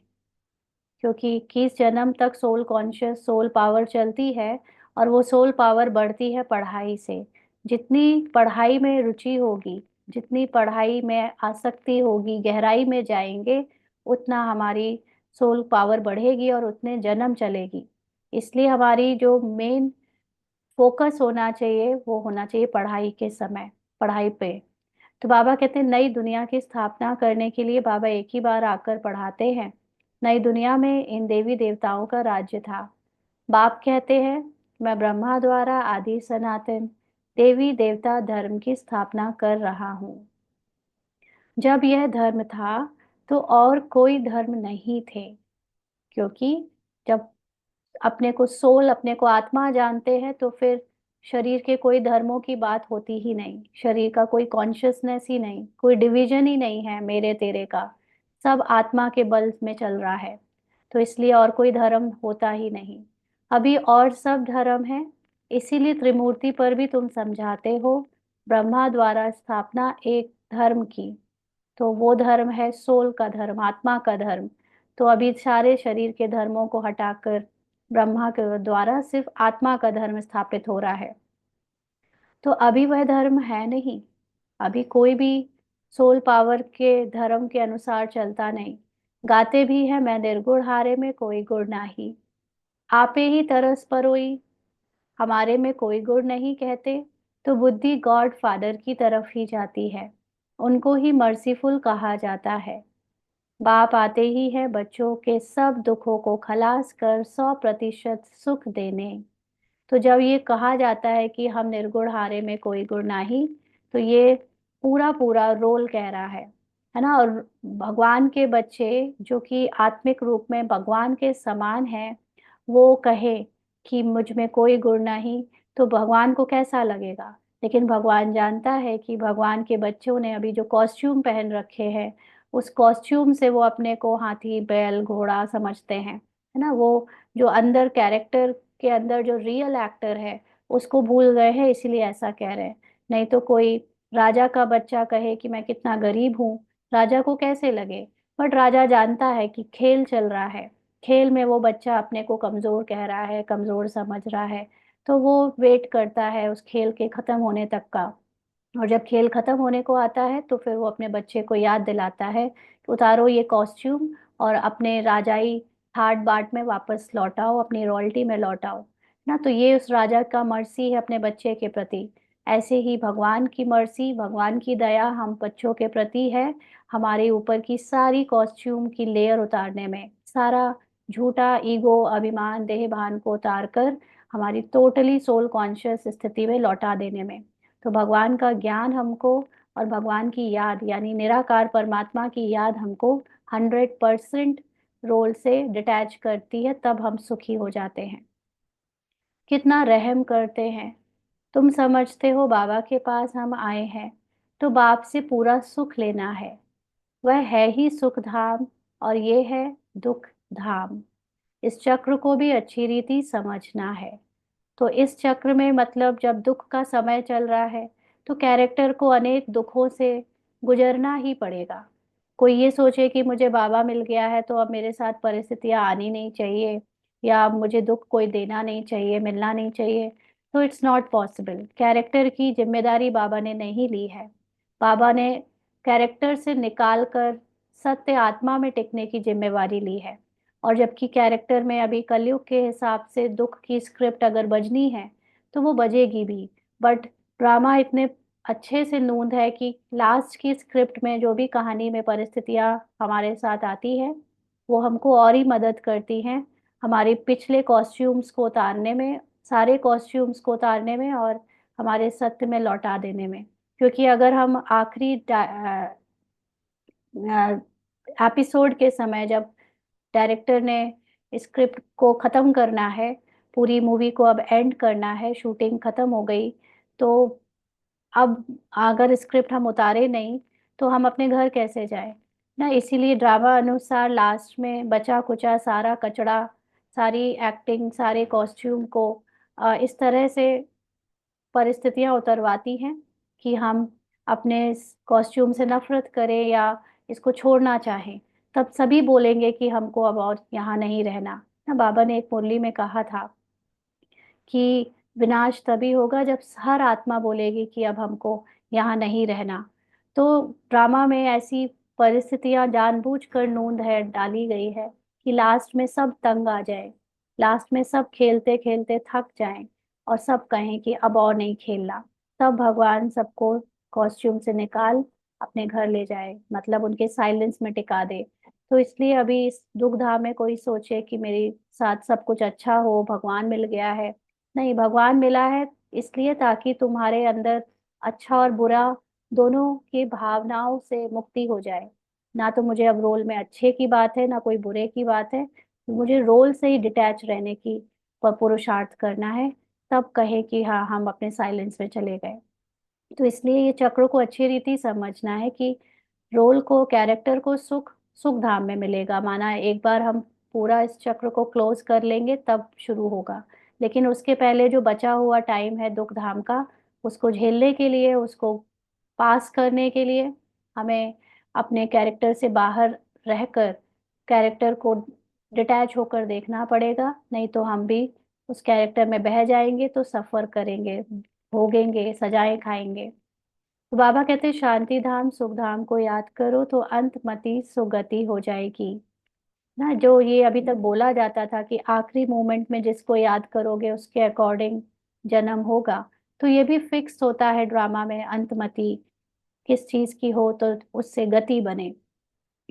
Speaker 1: क्योंकि 21 जन्म तक सोल कॉन्शियस, सोल पावर चलती है। और वो सोल पावर बढ़ती है पढ़ाई से। जितनी पढ़ाई में रुचि होगी, जितनी पढ़ाई में आसक्ति होगी, गहराई में जाएंगे, उतना हमारी सोल पावर बढ़ेगी और उतने जन्म चलेगी। इसलिए हमारी जो मेन फोकस होना चाहिए, वो होना चाहिए पढ़ाई के समय, पढ़ाई पे। तो बाबा कहते हैं नई दुनिया की स्थापना करने के लिए बाबा एक ही बार आकर पढ़ाते हैं। नई दुनिया में इन देवी देवताओं का राज्य था। बाप कहते हैं मैं ब्रह्मा द्वारा आदि सनातन देवी देवता धर्म की स्थापना कर रहा हूँ। जब यह धर्म था तो और कोई धर्म नहीं थे, क्योंकि जब अपने को सोल, अपने को आत्मा जानते हैं, तो फिर शरीर के कोई धर्मों की बात होती ही नहीं। शरीर का कोई कॉन्शियसनेस ही नहीं, कोई डिवीजन ही नहीं है मेरे तेरे का। सब आत्मा के बल में चल रहा है। तो इसलिए और कोई धर्म होता ही नहीं। अभी और सब धर्म है। इसीलिए त्रिमूर्ति पर भी तुम समझाते हो ब्रह्मा द्वारा स्थापना एक धर्म की। तो वो धर्म है सोल का धर्म, आत्मा का धर्म। तो अभी सारे शरीर के धर्मों को हटाकर ब्रह्मा के द्वारा सिर्फ आत्मा का धर्म स्थापित हो रहा है। तो अभी वह धर्म है नहीं। अभी कोई भी सोल पावर के धर्म के अनुसार चलता नहीं। गाते भी है मैं निर्गुण हारे में कोई गुण नाही, आपे ही तरस परोई, हमारे में कोई गुण नहीं कहते। तो बुद्धि गॉड फादर की तरफ ही जाती है। उनको ही मर्सीफुल कहा जाता है। बाप आते ही है बच्चों के सब दुखों को खलास कर 100% सुख देने। तो जब ये कहा जाता है कि हम निर्गुण हारे में कोई गुण नहीं, तो ये पूरा पूरा रोल कह रहा है ना। और भगवान के बच्चे जो कि आत्मिक रूप में भगवान के समान है, वो कहे कि मुझ में कोई गुण नहीं, तो भगवान को कैसा लगेगा। लेकिन भगवान जानता है कि भगवान के बच्चों ने अभी जो कॉस्ट्यूम पहन रखे हैं, उस कॉस्ट्यूम से वो अपने को हाथी बैल घोड़ा समझते हैं, है ना। वो जो अंदर कैरेक्टर के अंदर जो रियल एक्टर है, उसको भूल गए हैं, इसीलिए ऐसा कह रहे हैं। नहीं तो कोई राजा का बच्चा कहे कि मैं कितना गरीब हूँ, राजा को कैसे लगे। बट राजा जानता है कि खेल चल रहा है, खेल में वो बच्चा अपने को कमजोर कह रहा है, कमजोर समझ रहा है। तो वो वेट करता है उस खेल के खत्म होने तक का। और जब खेल खत्म होने को आता है, तो फिर वो अपने बच्चे को याद दिलाता है कि उतारो ये कॉस्ट्यूम और अपने राजाई ठाट बाट में वापस लौटाओ, अपनी रॉयल्टी में लौटाओ ना। तो ये उस राजा का मर्सी है अपने बच्चे के प्रति। ऐसे ही भगवान की मर्सी, भगवान की दया हम बच्चों के प्रति है। हमारे ऊपर की सारी कॉस्ट्यूम की लेयर उतारने में, सारा झूठा ईगो, अभिमान, देह भान को उतार कर हमारी टोटली सोल कॉन्शियस स्थिति में लौटा देने में। तो भगवान का ज्ञान हमको, और भगवान की याद यानी निराकार परमात्मा की याद हमको 100% रोल से डिटैच करती है, तब हम सुखी हो जाते हैं। कितना रहम करते हैं। तुम समझते हो बाबा के पास हम आए हैं, तो बाप से पूरा सुख लेना है। वह है ही सुख धाम, और ये है दुख धाम। इस चक्र को भी अच्छी रीति समझना है। तो इस चक्र में मतलब जब दुख का समय चल रहा है तो कैरेक्टर को अनेक दुखों से गुजरना ही पड़ेगा। कोई ये सोचे कि मुझे बाबा मिल गया है तो अब मेरे साथ परिस्थितियां आनी नहीं चाहिए, या अब मुझे दुख कोई देना नहीं चाहिए, मिलना नहीं चाहिए, तो इट्स नॉट पॉसिबल। कैरेक्टर की जिम्मेदारी बाबा ने नहीं ली है। बाबा ने कैरेक्टर से निकाल कर सत्य आत्मा में टिकने की जिम्मेवारी ली है। और जबकि कैरेक्टर में अभी कलयुग के हिसाब से दुख की स्क्रिप्ट अगर बजनी है तो वो बजेगी भी, बट ड्रामा इतने अच्छे से नूंद है कि लास्ट की स्क्रिप्ट में जो भी कहानी में परिस्थितियां हमारे साथ आती है वो हमको और ही मदद करती हैं हमारे पिछले कॉस्ट्यूम्स को उतारने में, सारे कॉस्ट्यूम्स को उतारने में और हमारे सत्य में लौटा देने में। क्योंकि अगर हम आखिरी एपिसोड के समय जब डायरेक्टर ने स्क्रिप्ट को खत्म करना है, पूरी मूवी को अब एंड करना है, शूटिंग खत्म हो गई, तो अब अगर स्क्रिप्ट हम उतारे नहीं तो हम अपने घर कैसे जाए ना। इसीलिए ड्रामा अनुसार लास्ट में बचा कुचा सारा कचड़ा, सारी एक्टिंग, सारे कॉस्ट्यूम को इस तरह से परिस्थितियां उतरवाती हैं कि हम अपने कॉस्ट्यूम से नफरत करें या इसको छोड़ना चाहें। तब सभी बोलेंगे कि हमको अब और यहाँ नहीं रहना ना। बाबा ने एक मुरली में कहा था कि विनाश तभी होगा जब हर आत्मा बोलेगी कि अब हमको यहाँ नहीं रहना। तो ड्रामा में ऐसी परिस्थितियां जानबूझकर नूंद है डाली गई है कि लास्ट में सब तंग आ जाए, लास्ट में सब खेलते खेलते थक जाएं और सब कहें कि अब और नहीं खेलना। तब भगवान सबको कॉस्ट्यूम से निकाल अपने घर ले जाए, मतलब उनके साइलेंस में टिका दे। तो इसलिए अभी इस दुख धाम में कोई सोचे कि मेरे साथ सब कुछ अच्छा हो, भगवान मिल गया है। नहीं, भगवान मिला है इसलिए ताकि तुम्हारे अंदर अच्छा और बुरा दोनों की भावनाओं से मुक्ति हो जाए। ना तो मुझे अब रोल में अच्छे की बात है ना कोई बुरे की बात है, मुझे रोल से ही डिटैच रहने की पुरुषार्थ करना है। तब कहे कि हाँ, हम अपने साइलेंस में चले गए। तो इसलिए ये चक्र को अच्छी रीति समझना है कि रोल को, कैरेक्टर को सुख सुख धाम में मिलेगा। माना एक बार हम पूरा इस चक्र को क्लोज कर लेंगे तब शुरू होगा, लेकिन उसके पहले जो बचा हुआ टाइम है दुख धाम का, उसको झेलने के लिए, उसको पास करने के लिए हमें अपने कैरेक्टर से बाहर रहकर कैरेक्टर को डिटैच होकर देखना पड़ेगा। नहीं तो हम भी उस कैरेक्टर में बह जाएंगे तो सफर करेंगे, भोगेंगे, सजाएं खाएंगे। तो बाबा कहते हैं शांति धाम सुख धाम को याद करो तो अंत मति सुगति हो जाएगी ना। जो ये अभी तक बोला जाता था कि आखिरी मोमेंट में जिसको याद करोगे उसके अकॉर्डिंग जन्म होगा, तो ये भी फिक्स होता है ड्रामा में। अंतमति किस चीज की हो तो उससे गति बने।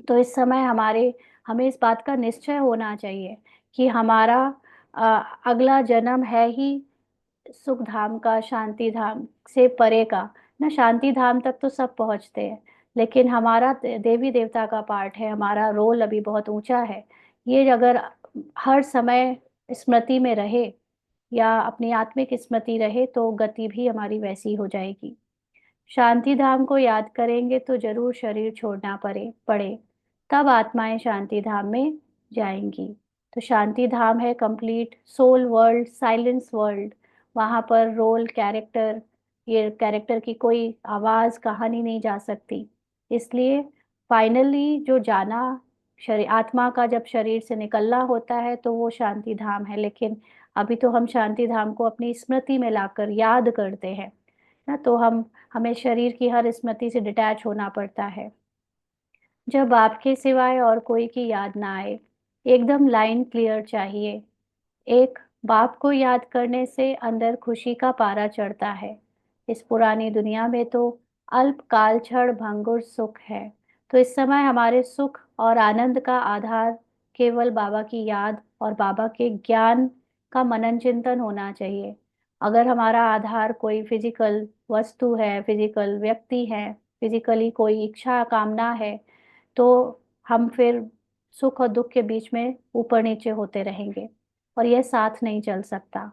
Speaker 1: तो इस समय हमें इस बात का निश्चय होना चाहिए कि हमारा अगला जन्म है ही सुख धाम का, शांति धाम से परे का ना। शांति धाम तक तो सब पहुंचते हैं, लेकिन हमारा देवी देवता का पार्ट है, हमारा रोल अभी बहुत ऊंचा है। ये अगर हर समय स्मृति में रहे या अपनी आत्मिक स्मृति रहे तो गति भी हमारी वैसी हो जाएगी। शांति धाम को याद करेंगे तो जरूर शरीर छोड़ना पड़े, तब आत्माएं शांति धाम में जाएंगी। तो शांति धाम है complete soul world, silence world. वहां पर रोल, कैरेक्टर, ये कैरेक्टर की कोई आवाज, कहानी नहीं जा सकती। इसलिए फाइनली जो जाना, शरीर, आत्मा का जब शरीर से निकलना होता है तो वो शांति धाम है। लेकिन अभी तो हम शांति धाम को अपनी स्मृति में लाकर याद करते हैं ना। तो हमें शरीर की हर स्मृति से डिटैच होना पड़ता है। जब आपके सिवाय और कोई की याद ना आए, एकदम लाइन क्लियर चाहिए। एक बाप को याद करने से अंदर खुशी का पारा चढ़ता है। इस पुरानी दुनिया में तो अल्प काल क्षण भंगुर सुख है। तो इस समय हमारे सुख और आनंद का आधार केवल बाबा की याद और बाबा के ज्ञान का मनन चिंतन होना चाहिए। अगर हमारा आधार कोई फिजिकल वस्तु है, फिजिकल व्यक्ति है, फिजिकली कोई इच्छा कामना है, तो हम फिर सुख और दुख के बीच में ऊपर नीचे होते रहेंगे और यह साथ नहीं चल सकता।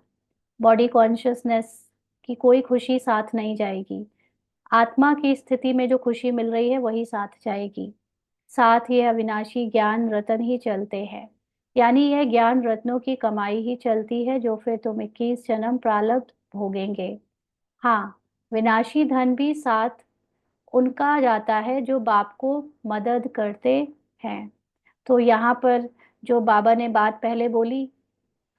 Speaker 1: बॉडी कॉन्शियसनेस की कोई खुशी साथ नहीं जाएगी। आत्मा की स्थिति में जो खुशी मिल रही है वही साथ जाएगी। साथ ये अविनाशी ज्ञान रत्न ही चलते हैं। यानी यह ज्ञान रत्नों की कमाई ही चलती है जो फिर तुम 21 जन्म प्रारब्ध भोगेंगे। हाँ, विनाशी धन भी साथ उनका जाता है जो बाप को मदद करते हैं। तो यहाँ पर जो बाबा ने बात पहले बोली,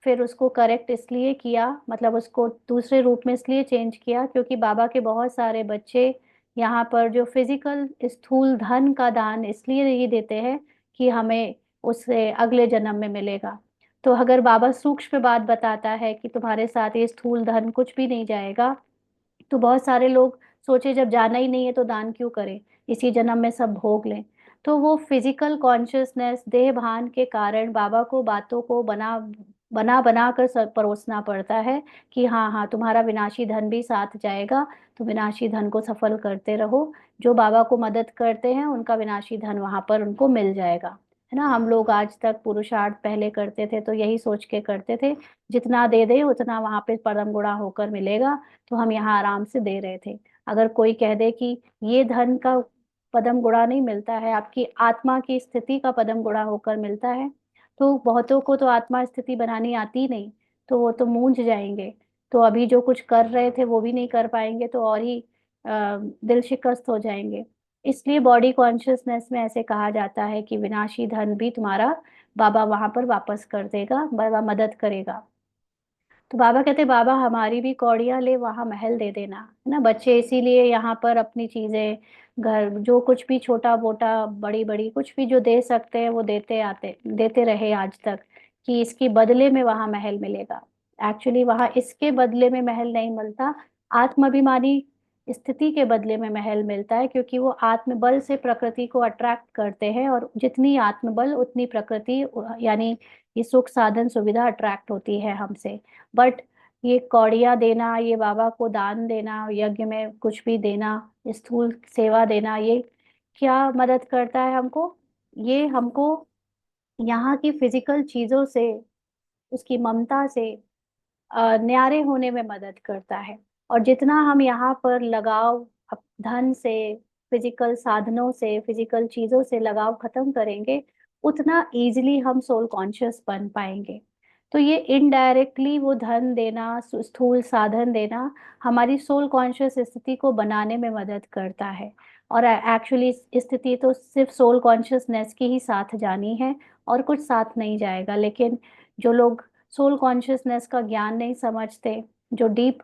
Speaker 1: फिर उसको करेक्ट इसलिए किया, मतलब उसको दूसरे रूप में इसलिए चेंज किया क्योंकि बाबा के बहुत सारे बच्चे यहाँ पर जो फिजिकल स्थूल धन का दान इसलिए नहीं देते हैं कि हमें उससे अगले जन्म में मिलेगा। तो अगर बाबा सूक्ष्म बात बताता है कि तुम्हारे साथ ये स्थूल धन कुछ भी नहीं जाएगा, तो बहुत सारे लोग सोचे जब जाना ही नहीं है तो दान क्यों करें, इसी जन्म में सब भोग लें। तो वो फिजिकल कॉन्शियसनेस देह भान के कारण बाबा को बातों को बना बना बना कर परोसना पड़ता है कि हाँ हाँ तुम्हारा विनाशी धन भी साथ जाएगा, तो विनाशी धन को सफल करते रहो। जो बाबा को मदद करते हैं उनका विनाशी धन वहां पर उनको मिल जाएगा। है ना, हम लोग आज तक पुरुषार्थ पहले करते थे तो यही सोच के करते थे, जितना दे दे उतना वहां पे परम गुणा होकर मिलेगा। तो हम यहाँ आराम से दे रहे थे। अगर कोई कह दे कि ये धन का पदम गुणा नहीं मिलता है, आपकी आत्मा की स्थिति का पदम गुणा होकर मिलता है, तो बहुतों को तो आत्मा स्थिति बनानी आती नहीं, तो वो तो मूंझ जाएंगे। तो अभी जो कुछ कर रहे थे वो भी नहीं कर पाएंगे, तो और ही दिल शिकस्त हो जाएंगे। इसलिए बॉडी कॉन्शियसनेस में ऐसे कहा जाता है कि विनाशी धन भी तुम्हारा बाबा वहां पर वापस कर देगा, बाबा मदद करेगा। तो बाबा कहते बाबा हमारी भी कौड़ियाँ ले वहां महल दे देना। है ना, बच्चे इसीलिए यहाँ पर अपनी चीजें, घर जो कुछ भी छोटा मोटा बड़ी बड़ी कुछ भी जो दे सकते हैं वो देते रहे आज तक, कि इसके बदले में वहां महल मिलेगा। एक्चुअली वहां इसके बदले में महल नहीं मिलता, आत्माभिमानी स्थिति के बदले में महल मिलता है, क्योंकि वो आत्मबल से प्रकृति को अट्रैक्ट करते हैं, और जितनी आत्मबल उतनी प्रकृति यानी ये सुख साधन सुविधा अट्रैक्ट होती है हमसे। बट ये कौड़ियाँ देना, ये बाबा को दान देना, यज्ञ में कुछ भी देना, स्थूल सेवा देना, ये क्या मदद करता है हमको? ये हमको यहाँ की फिजिकल चीजों से, उसकी ममता से न्यारे होने में मदद करता है। और जितना हम यहाँ पर लगाव धन से, फिजिकल साधनों से, फिजिकल चीजों से लगाव खत्म करेंगे, उतना इजीली हम सोल कॉन्शियस बन पाएंगे। तो ये इनडायरेक्टली वो धन देना, स्थूल साधन देना हमारी सोल कॉन्शियस स्थिति को बनाने में मदद करता है। और एक्चुअली स्थिति तो सिर्फ सोल कॉन्शियसनेस की ही साथ जानी है, और कुछ साथ नहीं जाएगा। लेकिन जो लोग सोल कॉन्शियसनेस का ज्ञान नहीं समझते, जो डीप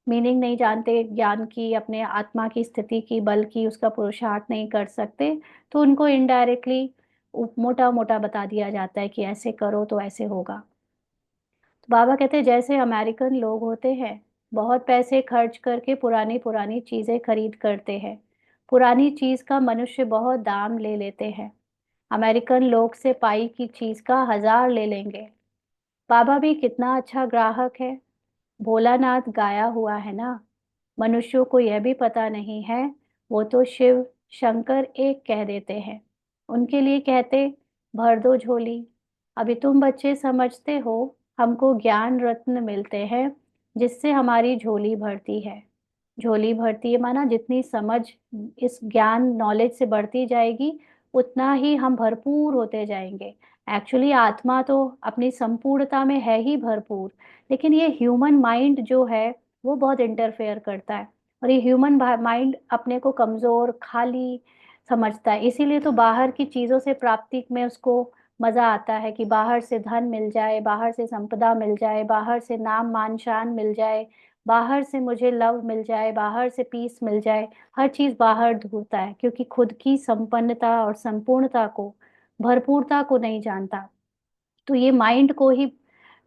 Speaker 1: मीनिंग नहीं जानते ज्ञान की, अपने आत्मा की स्थिति की, बल की, उसका पुरुषार्थ नहीं कर सकते, तो उनको इनडायरेक्टली मोटा मोटा बता दिया जाता है कि ऐसे करो तो ऐसे होगा। तो बाबा कहते हैं जैसे अमेरिकन लोग होते हैं, बहुत पैसे खर्च करके पुरानी पुरानी चीजें खरीद करते हैं, पुरानी चीज का मनुष्य बहुत दाम ले लेते हैं। अमेरिकन लोग से पाई की चीज का 1000 ले लेंगे। बाबा भी कितना अच्छा ग्राहक है, भोलानाथ गाया हुआ है ना। मनुष्यों को यह भी पता नहीं है, वो तो शिव शंकर एक कह देते हैं, उनके लिए कहते भर दो झोली। अभी तुम बच्चे समझते हो, हमको ज्ञान रत्न मिलते हैं जिससे हमारी झोली भरती है। झोली भरती है माना जितनी समझ इस ज्ञान नॉलेज से बढ़ती जाएगी, उतना ही हम भरपूर होते जाएंगे। एक्चुअली आत्मा तो अपनी संपूर्णता में है ही भरपूर, लेकिन ये ह्यूमन माइंड जो है वो बहुत इंटरफेयर करता है, और ये ह्यूमन माइंड अपने को कमजोर खाली समझता है। इसीलिए तो बाहर की चीजों से प्राप्ति में उसको मजा आता है कि बाहर से धन मिल जाए, बाहर से संपदा मिल जाए, बाहर से नाम मान शान मिल जाए, बाहर से मुझे लव मिल जाए, बाहर से पीस मिल जाए। हर चीज बाहर ढूंढता है क्योंकि खुद की संपन्नता और संपूर्णता को, भरपूरता को नहीं जानता। तो ये माइंड को ही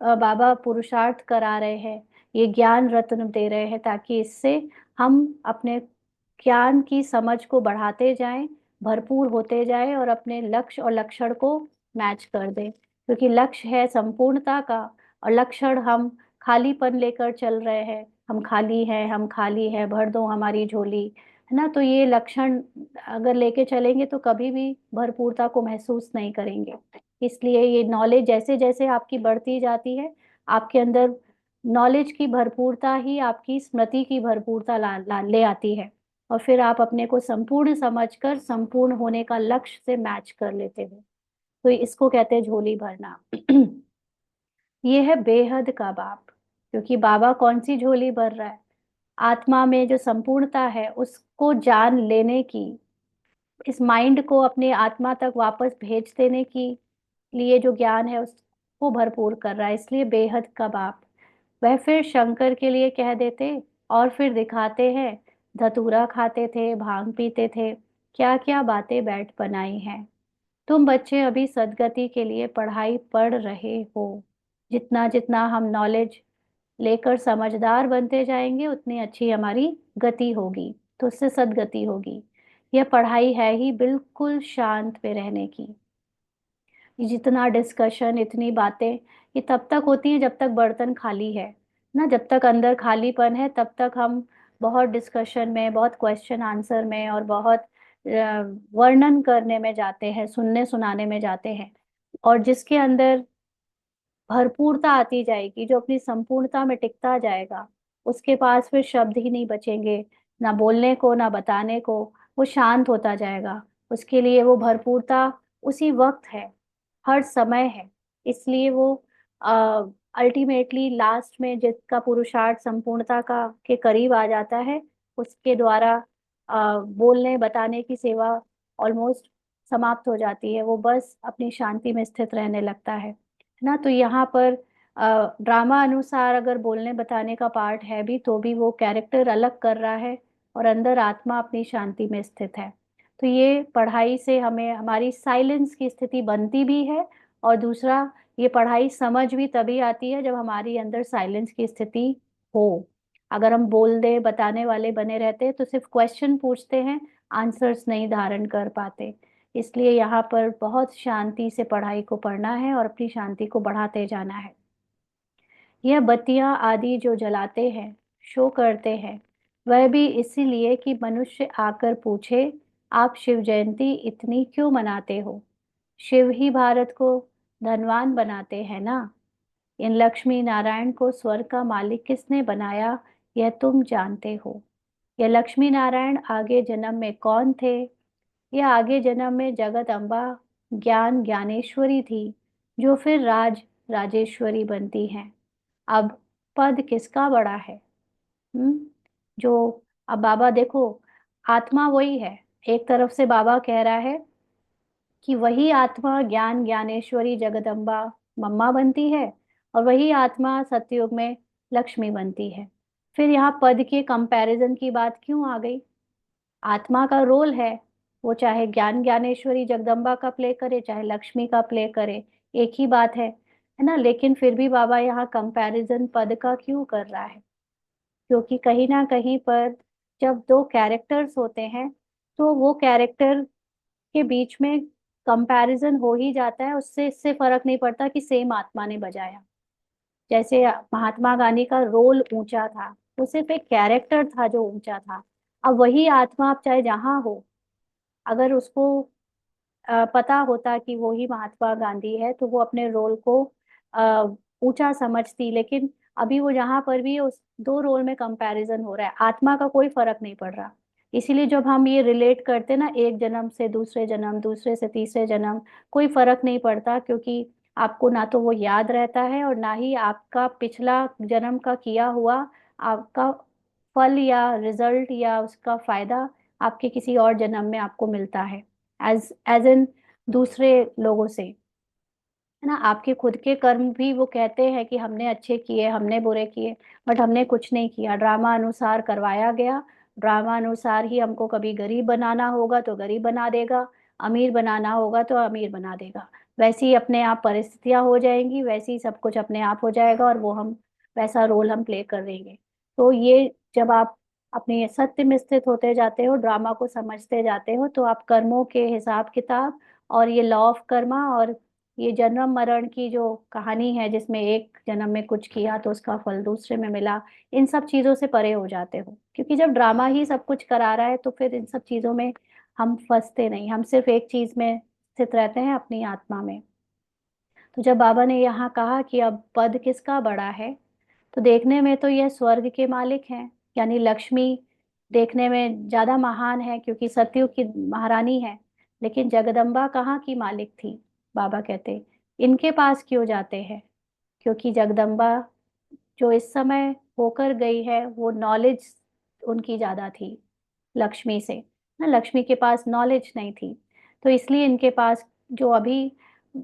Speaker 1: बाबा पुरुषार्थ करा रहे हैं, ये ज्ञान रत्न दे रहे हैं, ताकि इससे हम अपने ज्ञान की समझ को बढ़ाते जाएं, भरपूर होते जाएं, और अपने लक्ष्य और लक्षण को मैच कर दें। क्योंकि लक्ष्य है संपूर्णता का, और लक्षण हम खालीपन लेकर चल रहे हैं, हम खाली हैं, हम खाली है, भर दो हमारी झोली। है ना, तो ये लक्षण अगर लेके चलेंगे तो कभी भी भरपूरता को महसूस नहीं करेंगे। इसलिए ये नॉलेज जैसे जैसे आपकी बढ़ती जाती है, आपके अंदर नॉलेज की भरपूरता ही आपकी स्मृति की भरपूरता ले आती है। और फिर आप अपने को संपूर्ण समझकर संपूर्ण होने का लक्ष्य से मैच कर लेते हो। तो इसको कहते हैं झोली भरना। ये है बेहद का बाप, क्योंकि बाबा कौन सी झोली भर रहा है? आत्मा में जो संपूर्णता है उसको जान लेने की, इस माइंड को अपने आत्मा तक वापस भेज देने की लिए जो ज्ञान है उसको भरपूर कर रहा है, इसलिए बेहद का बाप। वह फिर शंकर के लिए कह देते और फिर दिखाते हैं, धतूरा खाते थे, भांग पीते थे, क्या क्या बातें बैठ बनाई हैं। तुम बच्चे अभी सदगति के लिए पढ़ाई पढ़ रहे हो। जितना जितना हम नॉलेज लेकर समझदार बनते जाएंगे उतनी अच्छी हमारी गति होगी, तो उससे सदगति होगी। यह पढ़ाई है ही बिल्कुल शांत में रहने की। ये जितना डिस्कशन, इतनी बातें, ये तब तक होती है जब तक बर्तन खाली है ना। जब तक अंदर खालीपन है तब तक हम बहुत डिस्कशन में, बहुत क्वेश्चन आंसर में और बहुत वर्णन करने में जाते हैं, सुनने सुनाने में जाते हैं। और जिसके अंदर भरपूरता आती जाएगी, जो अपनी संपूर्णता में टिकता जाएगा, उसके पास फिर शब्द ही नहीं बचेंगे, ना बोलने को ना बताने को। वो शांत होता जाएगा, उसके लिए वो भरपूरता उसी वक्त है, हर समय है। इसलिए वो अल्टीमेटली लास्ट में जिसका पुरुषार्थ संपूर्णता का के करीब आ जाता है, उसके द्वारा बोलने बताने की सेवा ऑलमोस्ट समाप्त हो जाती है। वो बस अपनी शांति में स्थित रहने लगता है ना। तो यहाँ पर ड्रामा अनुसार अगर बोलने बताने का पार्ट है भी, तो भी वो कैरेक्टर अलग कर रहा है और अंदर आत्मा अपनी शांति में स्थित है। तो ये पढ़ाई से हमें हमारी साइलेंस की स्थिति बनती भी है। और दूसरा, ये पढ़ाई समझ भी तभी आती है जब हमारी अंदर साइलेंस की स्थिति हो। अगर हम बोल दे बताने वाले बने रहते हैं तो सिर्फ क्वेश्चन पूछते हैं, आंसर्स नहीं धारण कर पाते। इसलिए यहाँ पर बहुत शांति से पढ़ाई को पढ़ना है और अपनी शांति को बढ़ाते जाना है। यह बत्तियां आदि जो जलाते हैं, शो करते हैं, वह भी इसीलिए कि मनुष्य आकर पूछे, आप शिव जयंती इतनी क्यों मनाते हो? शिव ही भारत को धनवान बनाते हैं ना। इन लक्ष्मी नारायण को स्वर्ग का मालिक किसने बनाया, यह तुम जानते हो। यह लक्ष्मी नारायण आगे जन्म में कौन थे? यह आगे जन्म में जगत अम्बा ज्ञान ज्ञानेश्वरी थी, जो फिर राज राजेश्वरी बनती हैं। अब पद किसका बड़ा है? जो अब बाबा देखो, आत्मा वही है। एक तरफ से बाबा कह रहा है कि वही आत्मा ज्ञान ज्ञानेश्वरी जगदम्बा मम्मा बनती है, और वही आत्मा सतयुग में लक्ष्मी बनती है। फिर यहाँ पद के कंपैरिजन की बात क्यों आ गई? आत्मा का रोल है, वो चाहे ज्ञान ज्ञानेश्वरी जगदम्बा का प्ले करे चाहे लक्ष्मी का प्ले करे, एक ही बात है ना। लेकिन फिर भी बाबा यहाँ कंपैरिजन पद का क्यों कर रहा है? क्योंकि कहीं ना कहीं पर जब दो कैरेक्टर्स होते हैं, तो वो कैरेक्टर के बीच में कंपैरिजन हो ही जाता है। उससे इससे फर्क नहीं पड़ता कि सेम आत्मा ने बजाया। जैसे महात्मा गांधी का रोल ऊंचा था, वो सिर्फ एक कैरेक्टर था जो ऊंचा था। अब वही आत्मा, आप चाहे जहां हो, अगर उसको पता होता कि वो ही महात्मा गांधी है, तो वो अपने रोल को अ, ऊंचा समझती। लेकिन अभी वो जहां पर भी है, उस दो रोल में कंपैरिजन हो रहा है, आत्मा का कोई फर्क नहीं पड़ रहा। इसीलिए जब हम ये रिलेट करते ना, एक जन्म से दूसरे जन्म, दूसरे से तीसरे जन्म, कोई फर्क नहीं पड़ता, क्योंकि आपको ना तो वो याद रहता है और ना ही आपका पिछला जन्म का किया हुआ आपका फल या रिजल्ट या उसका फायदा आपके किसी और जन्म में आपको मिलता है, एज एज इन दूसरे लोगों से, है ना। आपके खुद के कर्म भी वो कहते हैं कि हमने अच्छे किए, हमने बुरे किए, बट हमने कुछ नहीं किया, ड्रामा अनुसार करवाया गया। ड्रामा अनुसार ही हमको कभी गरीब बनाना होगा तो गरीब बना देगा, अमीर बनाना होगा तो अमीर बना देगा। वैसी ही अपने आप परिस्थितियां हो जाएंगी, वैसे ही सब कुछ अपने आप हो जाएगा और वो हम वैसा रोल हम प्ले कर देंगे। तो ये जब आप अपने सत्य में स्थित होते जाते हो, ड्रामा को समझते जाते हो, तो आप कर्मों के हिसाब किताब और ये लॉ ऑफ कर्मा और ये जन्म मरण की जो कहानी है, जिसमें एक जन्म में कुछ किया तो उसका फल दूसरे में मिला, इन सब चीजों से परे हो जाते हो। क्योंकि जब ड्रामा ही सब कुछ करा रहा है तो फिर इन सब चीजों में हम फंसते नहीं, हम सिर्फ एक चीज में स्थित रहते हैं, अपनी आत्मा में। तो जब बाबा ने यहाँ कहा कि अब पद किसका बड़ा है, तो देखने में तो यह स्वर्ग के मालिक हैं, यानी लक्ष्मी देखने में ज्यादा महान है क्योंकि सतयुग की महारानी है, लेकिन जगदम्बा कहाँ की मालिक थी। बाबा कहते इनके पास क्यों जाते हैं, क्योंकि जगदम्बा जो इस समय होकर गई है वो नॉलेज उनकी ज्यादा थी लक्ष्मी से, ना लक्ष्मी के पास नॉलेज नहीं थी। तो इसलिए इनके पास जो अभी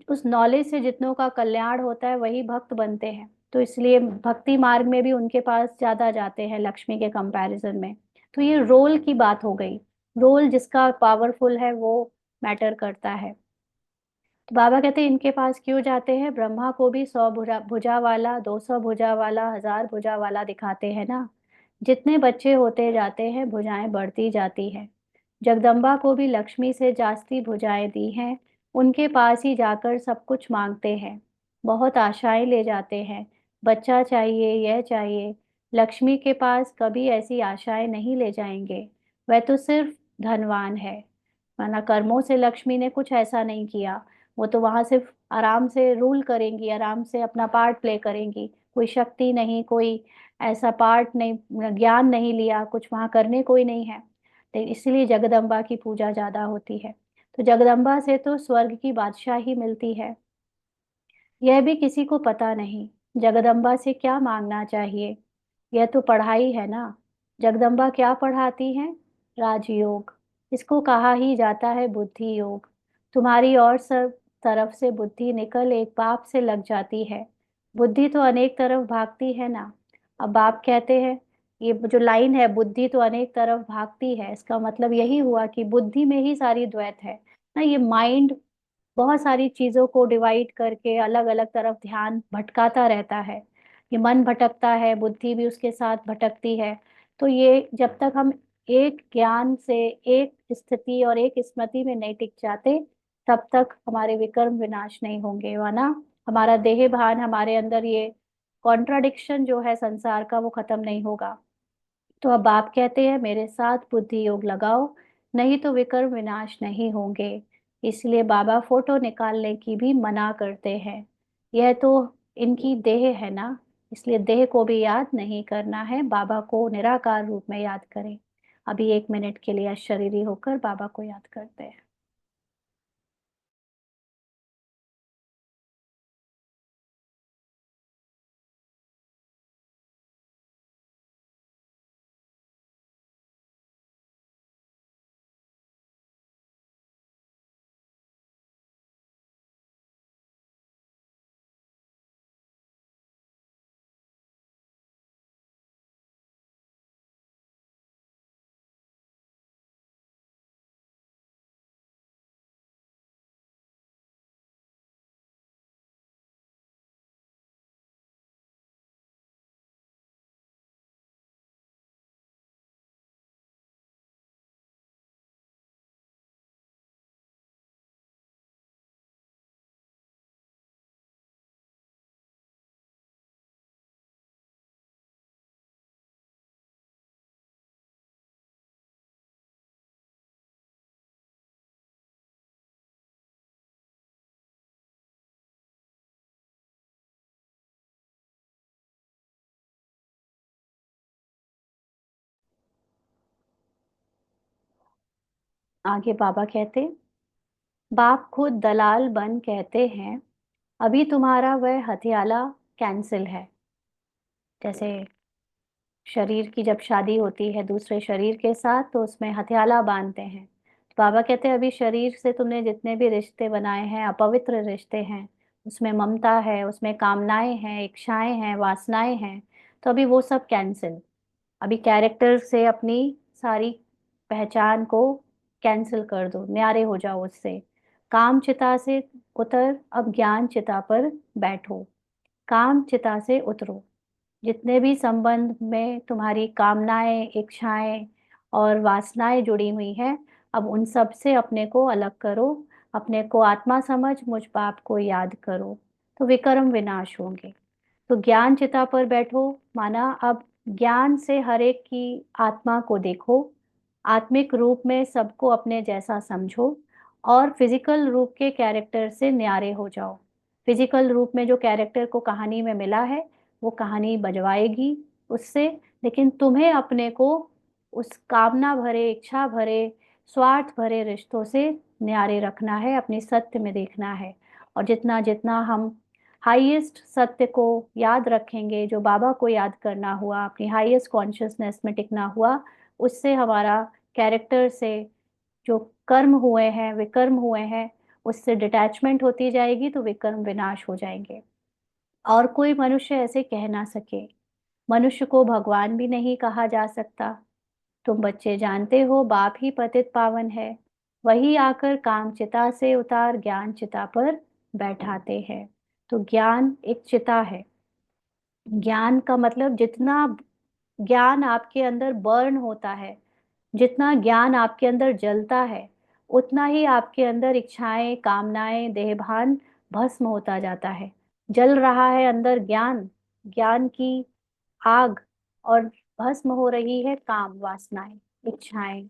Speaker 1: उस नॉलेज से जितनों का कल्याण होता है वही भक्त बनते हैं, तो इसलिए भक्ति मार्ग में भी उनके पास ज्यादा जाते हैं लक्ष्मी के कंपैरिजन में। तो ये रोल की बात हो गई, रोल जिसका पावरफुल है वो मैटर करता है। तो बाबा कहते हैं इनके पास क्यों जाते हैं, ब्रह्मा को भी 100 भुजा भुजा वाला, 200 भुजा वाला, 1000 भुजा वाला दिखाते हैं ना। जितने बच्चे होते जाते हैं भुजाएं बढ़ती जाती है। जगदम्बा को भी लक्ष्मी से जास्ती भुजाएं दी हैं, उनके पास ही जाकर सब कुछ मांगते हैं, बहुत आशाएं ले जाते हैं, बच्चा चाहिए, यह चाहिए। लक्ष्मी के पास कभी ऐसी आशाएं नहीं ले जाएंगे, वह तो सिर्फ धनवान है। माना कर्मों से लक्ष्मी ने कुछ ऐसा नहीं किया, वो तो वहां सिर्फ आराम से रूल करेंगी, आराम से अपना पार्ट प्ले करेंगी, कोई शक्ति नहीं, कोई ऐसा पार्ट नहीं, ज्ञान नहीं लिया, कुछ वहां करने कोई नहीं है। तो इसलिए जगदम्बा की पूजा ज्यादा होती है। तो जगदम्बा से तो स्वर्ग की बादशाही मिलती है, यह भी किसी को पता नहीं। जगदम्बा से क्या मांगना चाहिए, यह तो पढ़ाई है ना। जगदम्बा क्या पढ़ाती हैं, राजयोग। इसको कहा ही जाता है बुद्धि योग। तुम्हारी और सब तरफ से बुद्धि निकल एक बाप से लग जाती है। बुद्धि तो अनेक तरफ भागती है ना। अब बाप कहते हैं, ये जो लाइन है बुद्धि तो अनेक तरफ भागती है, इसका मतलब यही हुआ कि बुद्धि में ही सारी द्वैत है ना। ये माइंड बहुत सारी चीजों को डिवाइड करके अलग अलग तरफ ध्यान भटकाता रहता है। ये मन भटकता है, बुद्धि भी उसके साथ भटकती है। तो ये जब तक हम एक ज्ञान से, एक स्थिति और एक स्मृति में नहीं टिक जाते, तब तक हमारे विकर्म विनाश नहीं होंगे, वरना हमारा देह भान, हमारे अंदर ये कॉन्ट्राडिक्शन जो है संसार का, वो खत्म नहीं होगा। तो अब आप कहते हैं मेरे साथ बुद्धि योग लगाओ, नहीं तो विकर्म विनाश नहीं होंगे। इसलिए बाबा फोटो निकालने की भी मना करते हैं। यह तो इनकी देह है ना, इसलिए देह को भी याद नहीं करना है, बाबा को निराकार रूप में याद करें। अभी 1 मिनट के लिए अशरीरी होकर बाबा को याद करते हैं। आगे बाबा कहते, बाप खुद दलाल बन कहते हैं, अभी तुम्हारा वह हथियाला कैंसिल है। जैसे शरीर की जब शादी होती है दूसरे शरीर के साथ, तो उसमें हथियाला बांधते हैं। तो बाबा कहते हैं अभी शरीर से तुमने जितने भी रिश्ते बनाए हैं, अपवित्र रिश्ते हैं, उसमें ममता है, उसमें कामनाएं हैं, इच्छाएं हैं, वासनाएं हैं, तो अभी वो सब कैंसिल। अभी कैरेक्टर से अपनी सारी पहचान को कैंसिल कर दो, न्यारे हो जाओ उससे। काम चिता से उतर, अब ज्ञान चिता पर बैठो। काम चिता से उतरो, जितने भी संबंध में तुम्हारी कामनाएं, इच्छाएं और वासनाएं जुड़ी हुई हैं, अब उन सब से अपने को अलग करो, अपने को आत्मा समझ मुझ बाप को याद करो, तो विकर्म विनाश होंगे। तो ज्ञान चिता पर बैठो, माना अब ज्ञान से हर एक की आत्मा को देखो, आत्मिक रूप में सबको अपने जैसा समझो, और फिजिकल रूप के कैरेक्टर से न्यारे हो जाओ। फिजिकल रूप में जो कैरेक्टर को कहानी में मिला है वो कहानी बजवाएगी उससे, लेकिन तुम्हें अपने को उस कामना भरे, इच्छा भरे, स्वार्थ भरे रिश्तों से न्यारे रखना है, अपनी सत्य में देखना है। और जितना जितना हम हाईएस्ट सत्य को याद रखेंगे, जो बाबा को याद करना हुआ, अपनी हाईएस्ट कॉन्शियसनेस में टिकना हुआ, उससे हमारा कैरेक्टर से जो कर्म हुए हैं, विकर्म हुए हैं, उससे डिटैचमेंट होती जाएगी, तो विकर्म विनाश हो जाएंगे। और कोई मनुष्य ऐसे कह ना सके। मनुष्य को भगवान भी नहीं कहा जा सकता। तुम बच्चे जानते हो, बाप ही पतित पावन है। वही आकर काम चिता से उतार ज्ञान चिता पर बैठाते हैं। तो ज्ञान एक चिता है। ज्ञान का मतलब जितना ज्ञान आपके अंदर बर्न होता है, जितना ज्ञान आपके अंदर जलता है, उतना ही आपके अंदर इच्छाएं, कामनाएं, देहभान भस्म होता जाता है। जल रहा है अंदर ज्ञान, ज्ञान की आग, और भस्म हो रही है काम वासनाएं, इच्छाएं,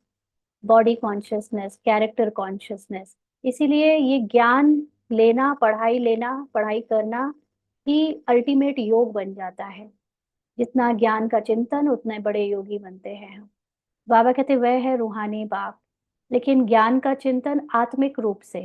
Speaker 1: बॉडी कॉन्शियसनेस, कैरेक्टर कॉन्शियसनेस। इसीलिए ये ज्ञान लेना, पढ़ाई लेना, पढ़ाई करना ही अल्टीमेट योग बन जाता है। जितना ज्ञान का चिंतन, उतने बड़े योगी बनते हैं हम। बाबा कहते वह है रूहानी बाप। लेकिन ज्ञान का चिंतन आत्मिक रूप से,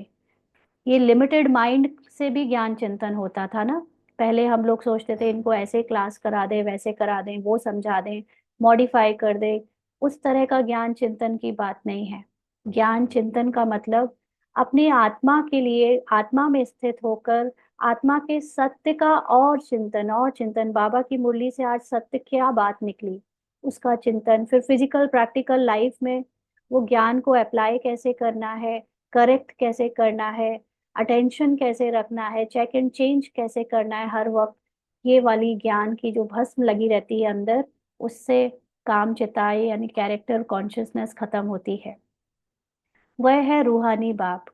Speaker 1: ये लिमिटेड माइंड से भी ज्ञान चिंतन होता था ना। पहले हम लोग सोचते थे इनको ऐसे क्लास करा दें, वैसे करा दें, वो समझा दें, मॉडिफाई कर दें। उस तरह का ज्ञान चिंतन की बात नहीं है। ज्ञान चिंतन का मतलब अपनी आत्मा के लिए, आत्मा में स्थित होकर आत्मा के सत्य का और चिंतन, और चिंतन। बाबा की मुरली से आज सत्य क्या बात निकली, उसका चिंतन। फिर फिजिकल प्रैक्टिकल लाइफ में वो ज्ञान को अप्लाई कैसे करना है, करेक्ट कैसे करना है, अटेंशन कैसे रखना है, चेक एंड चेंज कैसे करना है हर वक्त। ये वाली ज्ञान की जो भस्म लगी रहती है अंदर, उससे काम चिताए यानी कैरेक्टर कॉन्शियसनेस खत्म होती है। वह है रूहानी बाप।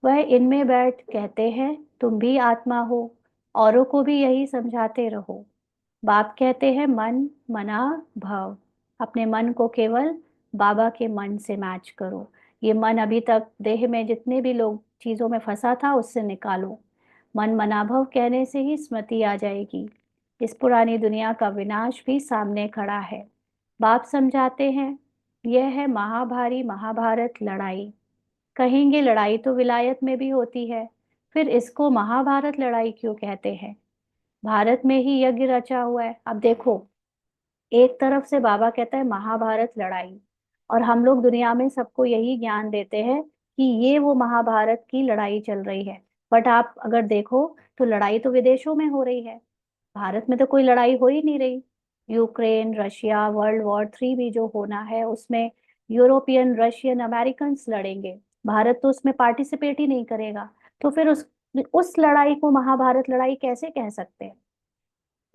Speaker 1: वह इनमें बैठ कहते हैं तुम भी आत्मा हो, औरों को भी यही समझाते रहो। बाप कहते हैं मन मना भव। अपने मन को केवल बाबा के मन से मैच करो। ये मन अभी तक देह में जितने भी लोग चीजों में फंसा था, उससे निकालो। मन मना भव कहने से ही स्मृति आ जाएगी। इस पुरानी दुनिया का विनाश भी सामने खड़ा है। बाप समझाते हैं यह है महाभारी महाभारत लड़ाई। कहेंगे लड़ाई तो विलायत में भी होती है, फिर इसको महाभारत लड़ाई क्यों कहते हैं? भारत में ही यज्ञ रचा हुआ है। अब देखो, एक तरफ से बाबा कहता है महाभारत लड़ाई, और हम लोग दुनिया में सबको यही ज्ञान देते हैं कि ये वो महाभारत की लड़ाई चल रही है। बट आप अगर देखो तो लड़ाई तो विदेशों में हो रही है, भारत में तो कोई लड़ाई हो ही नहीं रही। यूक्रेन रशिया वर्ल्ड वॉर 3 भी जो होना है, उसमें यूरोपियन, रशियन, अमेरिकन लड़ेंगे। भारत तो उसमें पार्टिसिपेट ही नहीं करेगा। तो फिर उस लड़ाई को महाभारत लड़ाई कैसे कह सकते हैं?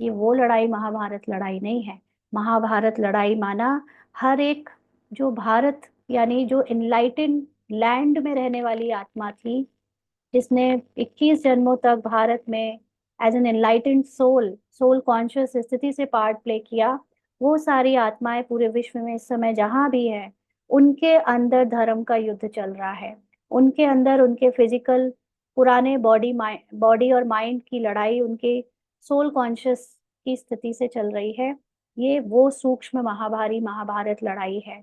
Speaker 1: ये वो लड़ाई महाभारत लड़ाई नहीं है। महाभारत लड़ाई माना हर एक, जो भारत यानी जो इनलाइटेड लैंड में रहने वाली आत्मा थी, जिसने 21 जन्मों तक भारत में as an enlightened soul, soul conscious स्थिति से पार्ट प्ले किया, वो सारी आत्माएं पूरे विश्व में इस समय जहां भी है, उनके अंदर धर्म का युद्ध चल रहा है। उनके अंदर उनके फिजिकल पुराने बॉडी और माइंड की लड़ाई, उनके सोल कॉन्शियस की स्थिति से चल रही है। ये वो सूक्ष्म महाभारी महाभारत लड़ाई है।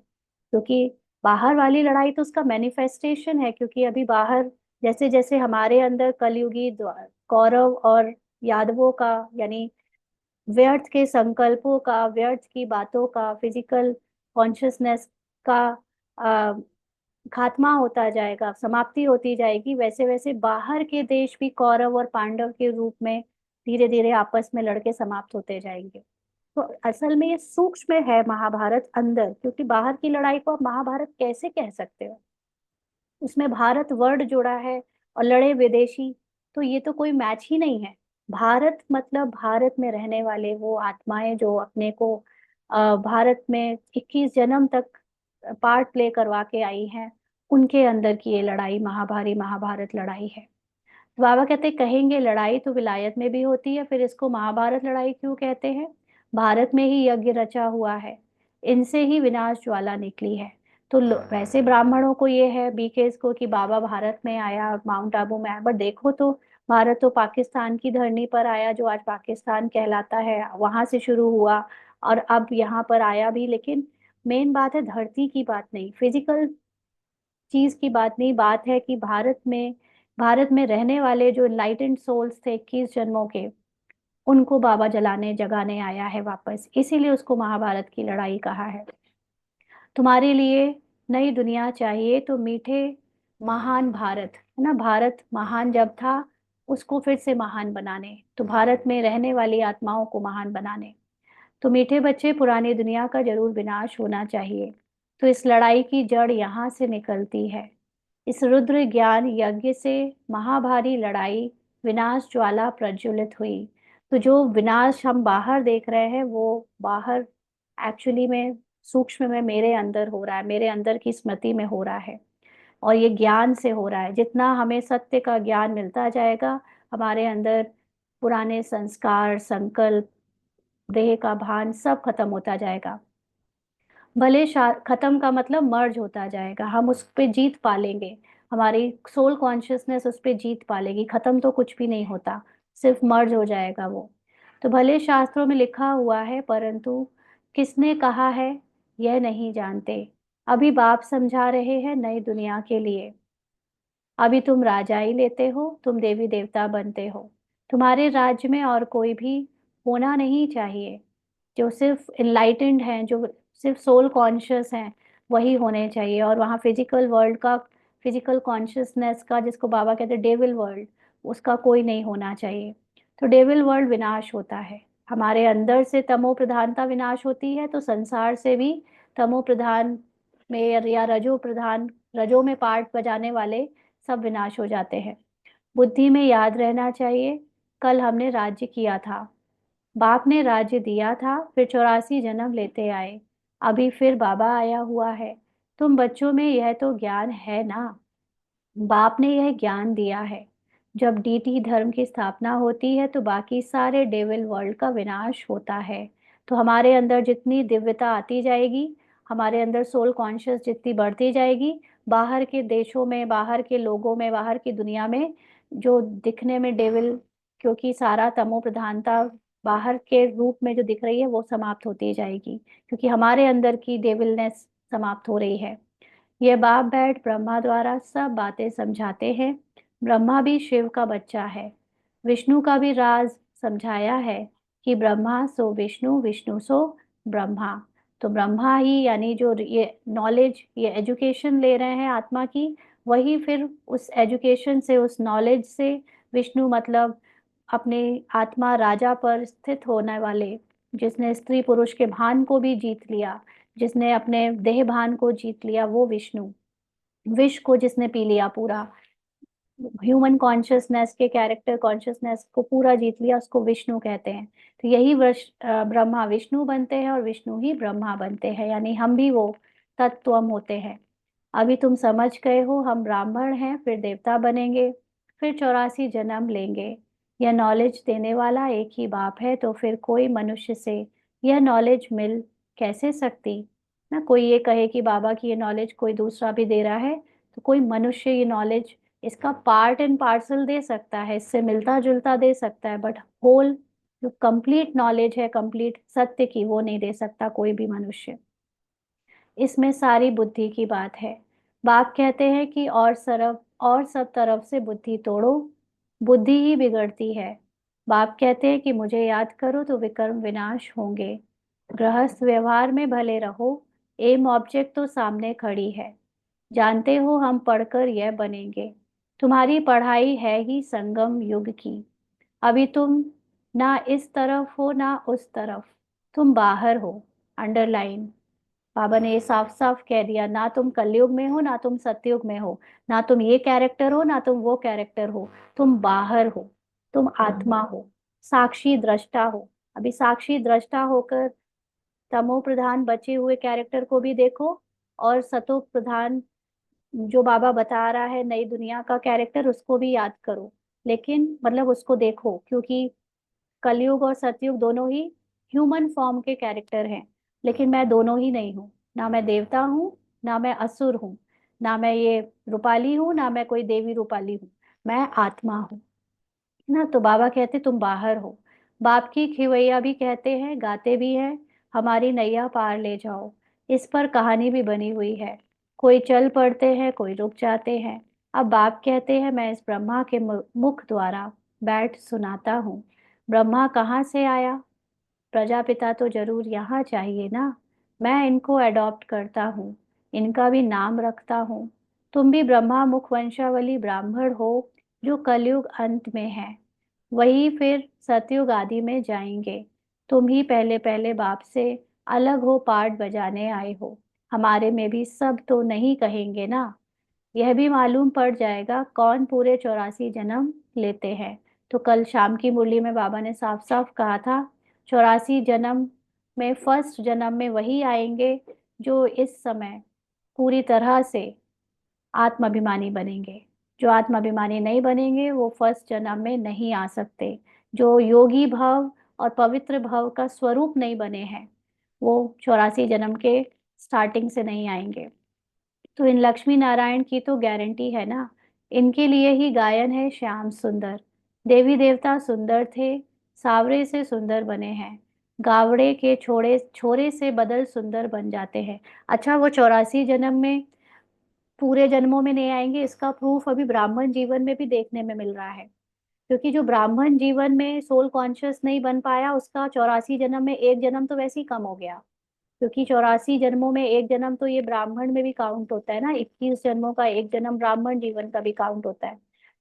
Speaker 1: क्योंकि बाहर वाली लड़ाई तो उसका मैनिफेस्टेशन है, क्योंकि अभी बाहर जैसे जैसे हमारे अंदर कलयुगी कौरव और यादवों का, यानी व्यर्थ के संकल्पों का, व्यर्थ की बातों का, फिजिकल कॉन्शियसनेस का अ, खात्मा होता जाएगा, समाप्ति होती जाएगी, वैसे वैसे बाहर के देश भी कौरव और पांडव के रूप में धीरे धीरे आपस में लड़के समाप्त होते जाएंगे। तो असल में ये सूक्ष्म है महाभारत अंदर, क्योंकि बाहर की लड़ाई को आप महाभारत कैसे कह सकते हो? उसमें भारत वर्ड जोड़ा है और लड़े विदेशी, तो ये तो कोई मैच ही नहीं है। भारत मतलब भारत में रहने वाले वो आत्माएं जो अपने को भारत में 21 जन्म तक पार्ट प्ले करवा के आई हैं, उनके अंदर की ये लड़ाई महाभारी महाभारत लड़ाई है। तो बाबा कहते कहेंगे लड़ाई तो विलायत में भी होती है, फिर इसको महाभारत लड़ाई क्यों कहते हैं? भारत में ही यज्ञ रचा हुआ है, इनसे ही विनाश ज्वाला निकली है। तो वैसे ब्राह्मणों को ये है, बीकेस को, कि बाबा भारत में आया और माउंट आबू में आया, बट देखो तो भारत तो पाकिस्तान की धरनी पर आया, जो आज पाकिस्तान कहलाता है, वहां से शुरू हुआ और अब यहाँ पर आया भी। लेकिन मेन बात है धरती की बात नहीं, फिजिकल चीज की बात नहीं, बात है कि भारत में रहने वाले जो इनलाइटेंड सोल्स थे 21 जन्मों के, उनको बाबा जलाने जगाने आया है वापस, इसीलिए उसको महाभारत की लड़ाई कहा है। तुम्हारे लिए नई दुनिया चाहिए तो मीठे महान भारत, है ना, भारत महान जब था उसको फिर से महान बनाने, तो भारत में रहने वाली आत्माओं को महान बनाने, तो मीठे बच्चे पुरानी दुनिया का जरूर विनाश होना चाहिए। तो इस लड़ाई की जड़ यहाँ से निकलती है, इस रुद्र ज्ञान यज्ञ से महाभारी लड़ाई, विनाश ज्वाला प्रज्वलित हुई। तो जो विनाश हम बाहर देख रहे हैं वो बाहर एक्चुअली में सूक्ष्म में मेरे अंदर हो रहा है, मेरे अंदर की स्मृति में हो रहा है, और ये ज्ञान से हो रहा है। जितना हमें सत्य का ज्ञान मिलता जाएगा, हमारे अंदर पुराने संस्कार, संकल्प, देह का भान सब खत्म होता जाएगा। भले खत्म का मतलब मर्ज होता जाएगा, हम उस पे जीत पा लेंगे, हमारी सोल कॉन्शियसनेस उस पे जीत पा लेगी। खत्म तो कुछ भी नहीं होता, सिर्फ मर्ज हो जाएगा वो। तो भले शास्त्रों में लिखा हुआ है, परंतु किसने कहा है यह नहीं जानते। अभी बाप समझा रहे हैं नई दुनिया के लिए। अभी तुम राजा ही लेते हो, तुम देवी देवता बनते हो, तुम्हारे राज्य में और कोई भी होना नहीं चाहिए। जो सिर्फ इनलाइटेंड हैं, जो सिर्फ सोल कॉन्शियस हैं, वही होने चाहिए। और वहाँ फिजिकल वर्ल्ड का, फिजिकल कॉन्शियसनेस का, जिसको बाबा कहते हैं डेविल वर्ल्ड, उसका कोई नहीं होना चाहिए। तो डेविल वर्ल्ड विनाश होता है, हमारे अंदर से तमो प्रधानता विनाश होती है, तो संसार से भी तमो प्रधान में या रजो प्रधान, रजो में पार्ट बजाने वाले सब विनाश हो जाते हैं। बुद्धि में याद रहना चाहिए, कल हमने राज्य किया था, बाप ने राज्य दिया था, फिर 84 जन्म लेते आए, अभी फिर बाबा आया हुआ है। तुम बच्चों में यह तो ज्ञान है ना, बाप ने यह ज्ञान दिया है। जब डीटी धर्म की स्थापना होती है तो बाकी सारे डेविल वर्ल्ड का विनाश होता है। तो हमारे अंदर जितनी दिव्यता आती जाएगी, हमारे अंदर सोल कॉन्शियस जितनी बढ़ती जाएगी, बाहर के देशों में, बाहर के लोगों में, बाहर की दुनिया में जो दिखने में डेविल, क्योंकि सारा तमो प्रधानता बाहर के रूप में जो दिख रही है वो समाप्त होती जाएगी, क्योंकि हमारे अंदर की डेविलनेस समाप्त हो रही है। ये बाप बैठ ब्रह्मा द्वारा सब बातें समझाते हैं। ब्रह्मा भी शिव का बच्चा है, विष्णु का भी राज समझाया है कि ब्रह्मा सो विष्णु, विष्णु सो ब्रह्मा। तो ब्रह्मा ही, यानी जो ये नॉलेज, ये एजुकेशन ले रहे हैं आत्मा की, वही फिर उस एजुकेशन से, उस नॉलेज से, विष्णु मतलब अपने आत्मा राजा पर स्थित होने वाले, जिसने स्त्री पुरुष के भान को भी जीत लिया, जिसने अपने देह भान को जीत लिया, वो विष्णु। विष को जिसने पी लिया पूरा, ह्यूमन कॉन्शियसनेस के कैरेक्टर कॉन्शियसनेस को पूरा जीत लिया, उसको विष्णु कहते हैं। तो यही ब्रह्मा विष्णु बनते हैं और विष्णु ही ब्रह्मा बनते हैं, यानी हम भी वो तत्वम होते हैं। अभी तुम समझ गए हो, हम ब्राह्मण हैं, फिर देवता बनेंगे, फिर 84 जन्म लेंगे। यह नॉलेज देने वाला एक ही बाप है, तो फिर कोई मनुष्य से यह नॉलेज मिल कैसे सकती। ना कोई ये कहे कि बाबा की ये नॉलेज कोई दूसरा भी दे रहा है, तो कोई मनुष्य ये नॉलेज, इसका पार्ट एंड पार्सल दे सकता है, इससे मिलता जुलता दे सकता है, बट होल जो कंप्लीट नॉलेज है, कंप्लीट सत्य की, वो नहीं दे सकता कोई भी मनुष्य। इसमें सारी बुद्धि की बात है। बाप कहते हैं कि और सब तरफ से बुद्धि तोड़ो, बुद्धि ही बिगड़ती है। बाप कहते हैं कि मुझे याद करो तो विकर्म विनाश होंगे। गृहस्थ व्यवहार में भले रहो, एम ऑब्जेक्ट तो सामने खड़ी है। जानते हो हम पढ़कर यह बनेंगे, तुम्हारी पढ़ाई है ही संगम युग की। अभी तुम ना इस तरफ हो ना उस तरफ, तुम बाहर हो। अंडरलाइन, बाबा ने ये साफ साफ कह दिया, ना तुम कलयुग में हो ना तुम सतयुग में हो, ना तुम ये कैरेक्टर हो ना तुम वो कैरेक्टर हो, तुम बाहर हो, तुम आत्मा हो, साक्षी दृष्टा हो। अभी साक्षी दृष्टा होकर तमो प्रधान बचे हुए कैरेक्टर को भी देखो, और सतो प्रधान जो बाबा बता रहा है नई दुनिया का कैरेक्टर, उसको भी याद करो। लेकिन मतलब उसको देखो, क्योंकि कलयुग और सतयुग दोनों ही ह्यूमन फॉर्म के कैरेक्टर हैं, लेकिन मैं दोनों ही नहीं हूँ। ना मैं देवता हूँ, ना मैं असुर हूँ, ना मैं ये रूपाली हूँ, ना मैं कोई देवी रूपाली हूँ, मैं आत्मा हूँ ना। तो बाबा कहते तुम बाहर हो। बाप की खिवैया भी कहते हैं, गाते भी हैं, हमारी नैया पार ले जाओ। इस पर कहानी भी बनी हुई है। कोई चल पड़ते हैं, कोई रुक जाते हैं। अब बाप कहते हैं, मैं इस ब्रह्मा के मुख द्वारा बैठ सुनाता हूँ। ब्रह्मा कहाँ से आया? प्रजापिता तो जरूर यहाँ चाहिए ना। मैं इनको अडॉप्ट करता हूँ, इनका भी नाम रखता हूँ। तुम भी ब्रह्मा मुख वंशावली ब्राह्मण हो, जो कलयुग अंत में है। वही फिर सतयुग आदि में जाएंगे। तुम ही पहले पहले बाप से अलग हो, पार्ट बजाने आए हो। हमारे में भी सब तो नहीं कहेंगे ना। यह भी मालूम पड़ जाएगा कौन पूरे 84 जन्म लेते हैं। तो कल शाम की मुरली में बाबा ने साफ साफ कहा था, 84 जन्म में फर्स्ट जन्म में वही आएंगे जो इस समय पूरी तरह से आत्माभिमानी बनेंगे। जो आत्माभिमानी नहीं बनेंगे वो फर्स्ट जन्म में नहीं आ सकते। जो योगी भाव और पवित्र भाव का स्वरूप नहीं बने हैं, वो 84 जन्म के स्टार्टिंग से नहीं आएंगे। तो इन लक्ष्मी नारायण की तो गारंटी है ना। इनके लिए ही गायन है श्याम सुंदर। देवी देवता सुंदर थे, सावरे से सुंदर बने हैं। गावड़े के छोड़े छोरे से बदल सुंदर बन जाते हैं। अच्छा, वो 84 जन्म में पूरे जन्मों में नहीं आएंगे, इसका प्रूफ अभी ब्राह्मण जीवन में भी देखने में मिल रहा है। क्योंकि जो ब्राह्मण जीवन में सोल कॉन्शियस नहीं बन पाया, उसका 84 जन्म में एक जन्म तो वैसे ही कम हो गया। क्योंकि 84 जन्मों में एक जन्म तो ये ब्राह्मण में भी काउंट होता है ना, 21 जन्मों का एक जन्म ब्राह्मण जीवन का भी काउंट होता है।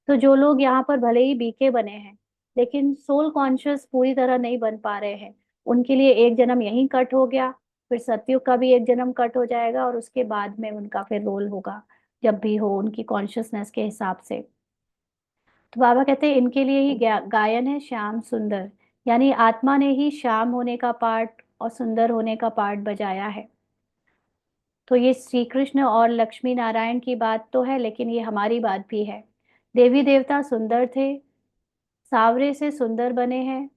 Speaker 1: तो जो लोग यहाँ पर भले ही बीके बने हैं, लेकिन सोल कॉन्शियस पूरी तरह नहीं बन पा रहे हैं, उनके लिए एक जन्म यहीं कट हो गया। फिर सतयुग का भी एक जन्म कट हो जाएगा, और उसके बाद में उनका फिर रोल होगा, जब भी हो उनकी कॉन्शियसनेस के हिसाब से। तो बाबा कहते हैं इनके लिए ही गायन है श्याम सुंदर। यानी आत्मा ने ही श्याम होने का पार्ट और सुंदर होने का पार्ट बजाया है। तो ये श्री कृष्ण और लक्ष्मी नारायण की बात तो है, लेकिन ये हमारी बात भी है। देवी देवता सुंदर थे, सावरे से सुंदर बने हैं।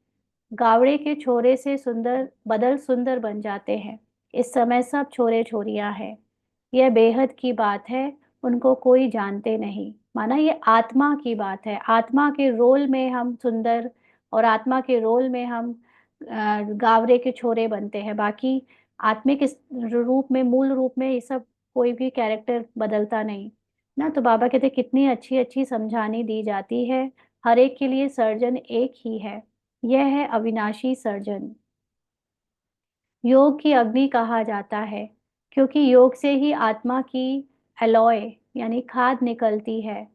Speaker 1: गावड़े के छोरे से सुंदर बदल सुंदर बन जाते हैं। इस समय सब छोरे छोरियां हैं। यह बेहद की बात है, उनको कोई जानते नहीं। माना ये आत्मा की बात है, आत्मा के रोल में हम सुंदर, और आत्मा के रोल में हम गावरे के छोरे बनते हैं। बाकी आत्मिक रूप में, मूल रूप में ये सब कोई भी कैरेक्टर बदलता नहीं ना। तो बाबा कहते कितनी अच्छी अच्छी समझानी दी जाती है। हर एक के लिए सर्जन एक ही है, यह है अविनाशी सर्जन। योग की अग्नि कहा जाता है, क्योंकि योग से ही आत्मा की एलॉय यानी खाद निकलती है।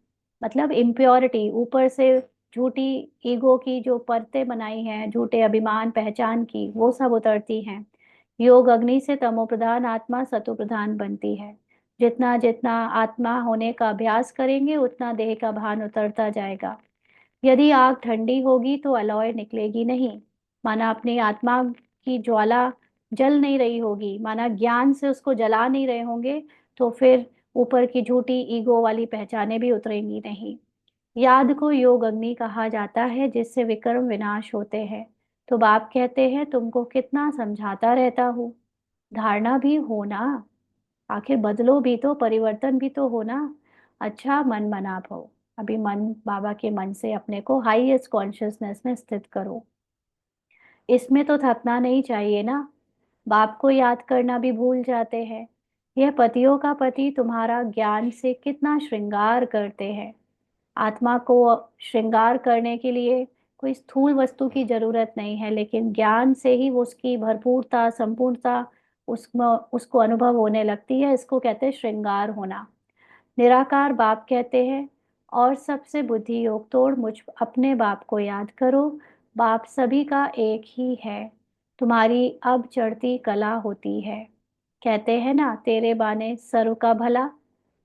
Speaker 1: मतलब इम्प्योरिटी ऊपर से, झूठी ईगो की जो परतें बनाई हैं, झूठे अभिमान पहचान की, वो सब उतरती हैं। योग अग्नि से तमोप्रधान आत्मा सतोप्रधान बनती है। जितना जितना आत्मा होने का अभ्यास करेंगे, उतना देह का भान उतरता जाएगा। यदि आग ठंडी होगी तो अलॉय निकलेगी नहीं। माना अपनी आत्मा की ज्वाला जल नहीं रही होगी, माना ज्ञान से उसको जला नहीं रहे होंगे, तो फिर ऊपर की झूठी ईगो वाली पहचाने भी उतरेंगी नहीं। याद को योग अग्नि कहा जाता है, जिससे विक्रम विनाश होते हैं। तो बाप कहते हैं तुमको कितना समझाता रहता हूँ, धारणा भी होना। आखिर बदलो भी तो, परिवर्तन भी तो होना। अच्छा, मन मना भो। अभी मन, बाबा के मन से अपने को हाईएस्ट कॉन्शियसनेस में स्थित करो। इसमें तो थकना नहीं चाहिए ना। बाप को याद करना भी भूल जाते हैं। यह पतियों का पति तुम्हारा ज्ञान से कितना श्रृंगार करते हैं। आत्मा को श्रृंगार करने के लिए कोई स्थूल वस्तु की जरूरत नहीं है, लेकिन ज्ञान से ही वो उसकी भरपूरता, संपूर्णता उसमें उसको अनुभव होने लगती है। इसको कहते हैं श्रृंगार होना। निराकार बाप कहते हैं, और सबसे बुद्धि योग तोड़ मुझ अपने बाप को याद करो। बाप सभी का एक ही है, तुम्हारी अब चढ़ती कला होती है। कहते हैं ना, तेरे बाने सर्व का भला।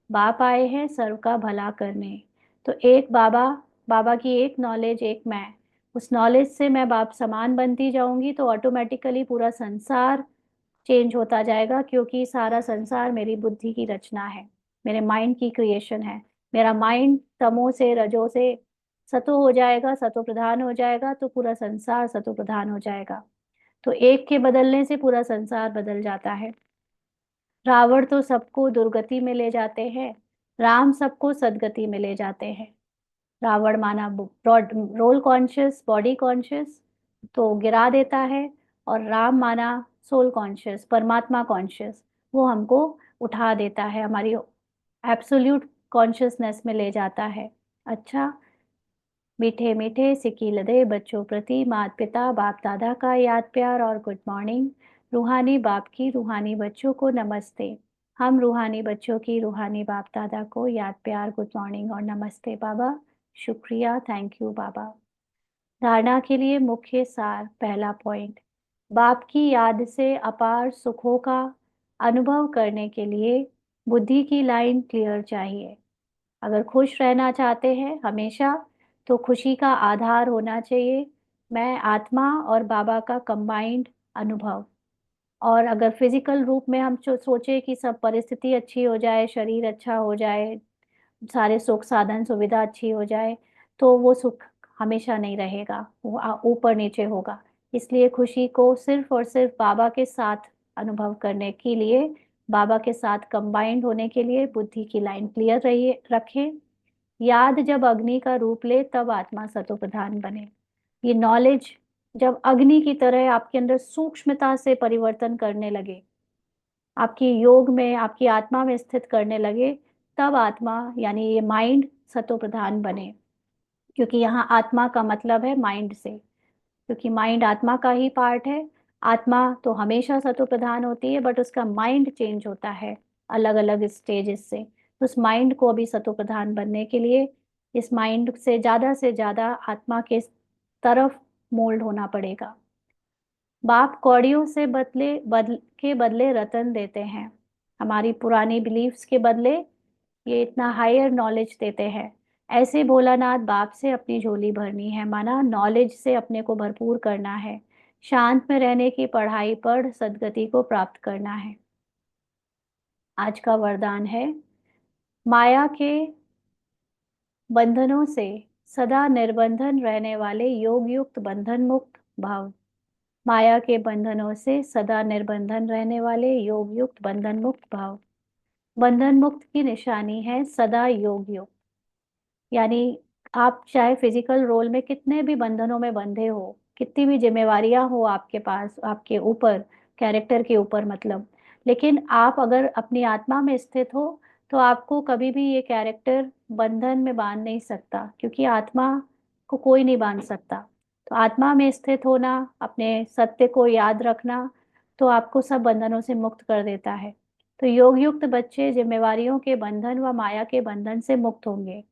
Speaker 1: बाप आए हैं सर्व का भला करने। तो एक बाबा, बाबा की एक नॉलेज, एक मैं, उस नॉलेज से मैं बाप समान बनती जाऊंगी, तो ऑटोमेटिकली पूरा संसार चेंज होता जाएगा। क्योंकि सारा संसार मेरी बुद्धि की रचना है, मेरे माइंड की क्रिएशन है। मेरा माइंड तमो से रजो से सतो हो जाएगा, सतो प्रधान हो जाएगा, तो पूरा संसार सतो प्रधान हो जाएगा। तो एक के बदलने से पूरा संसार बदल जाता है। रावण तो सबको दुर्गति में ले जाते हैं, राम सबको सदगति में ले जाते हैं। रावण माना रोल कॉन्शियस, बॉडी कॉन्शियस, तो गिरा देता है। और राम माना सोल कॉन्शियस, परमात्मा कॉन्शियस, वो हमको उठा देता है, हमारी एब्सोल्यूट कॉन्शियसनेस में ले जाता है। अच्छा, मीठे मीठे सिक्की लदे बच्चों प्रति माता पिता बाप दादा का याद प्यार और गुड मॉर्निंग। रूहानी बाप की रूहानी बच्चों को नमस्ते। हम रूहानी बच्चों की रूहानी बाप दादा को याद प्यार, गुड मॉर्निंग और नमस्ते बाबा। शुक्रिया, थैंक यू बाबा। धारणा के लिए मुख्य सार। पहला पॉइंट, बाप की याद से अपार सुखों का अनुभव करने के लिए बुद्धि की लाइन क्लियर चाहिए। अगर खुश रहना चाहते हैं हमेशा, तो खुशी का आधार होना चाहिए मैं आत्मा और बाबा का कंबाइंड अनुभव। और अगर फिजिकल रूप में हम सोचे कि सब परिस्थिति अच्छी हो जाए, शरीर अच्छा हो जाए, सारे सुख साधन सुविधा अच्छी हो जाए, तो वो सुख हमेशा नहीं रहेगा, वो ऊपर नीचे होगा। इसलिए खुशी को सिर्फ और सिर्फ बाबा के साथ अनुभव करने के लिए, बाबा के साथ कंबाइंड होने के लिए बुद्धि की लाइन क्लियर रहिए रखें। याद जब अग्नि का रूप ले तब आत्मा सतो प्रधान बने। ये नॉलेज जब अग्नि की तरह आपके अंदर सूक्ष्मता से परिवर्तन करने लगे, आपकी योग में, आपकी आत्मा में स्थित करने लगे, तब आत्मा यानी ये माइंड सतो प्रधान बने। क्योंकि यहाँ आत्मा का मतलब है माइंड से, क्योंकि माइंड आत्मा का ही पार्ट है। आत्मा तो हमेशा सतो प्रधान होती है, बट उसका माइंड चेंज होता है अलग अलग स्टेजेस से। तो उस माइंड को अभी सतो प्रधान बनने के लिए इस माइंड से ज्यादा आत्मा के तरफ मोल्ड होना पड़ेगा। बाप कौड़ियों से बदले रतन देते हैं। हमारी पुरानी बिलीफ्स के बदले ये इतना हायर नॉलेज देते हैं। ऐसे भोलानाथ बाप से अपनी झोली भरनी है, माना नॉलेज से अपने को भरपूर करना है। शांत में रहने की पढ़ाई पढ़ सदगति को प्राप्त करना है। आज का वरदान है, माया के बंधनों से सदा निर्बंधन रहने वाले योग युक्त बंधन मुक्त भव। माया के बंधनों से सदा निर्बंधन रहने वाले योग युक्त बंधन मुक्त भाव। बंधन मुक्त की निशानी है सदा योग युक्त। यानी आप चाहे फिजिकल रोल में कितने भी बंधनों में बंधे हो, कितनी भी जिम्मेवारियां हो आपके पास, आपके ऊपर, कैरेक्टर के ऊपर मतलब, लेकिन आप अगर अपनी आत्मा में स्थित हो, तो आपको कभी भी ये कैरेक्टर बंधन में बांध नहीं सकता, क्योंकि आत्मा को कोई नहीं बांध सकता। तो आत्मा में स्थित होना, अपने सत्य को याद रखना, तो आपको सब बंधनों से मुक्त कर देता है। तो योग युक्त बच्चे जिम्मेवारियों के बंधन व माया के बंधन से मुक्त होंगे।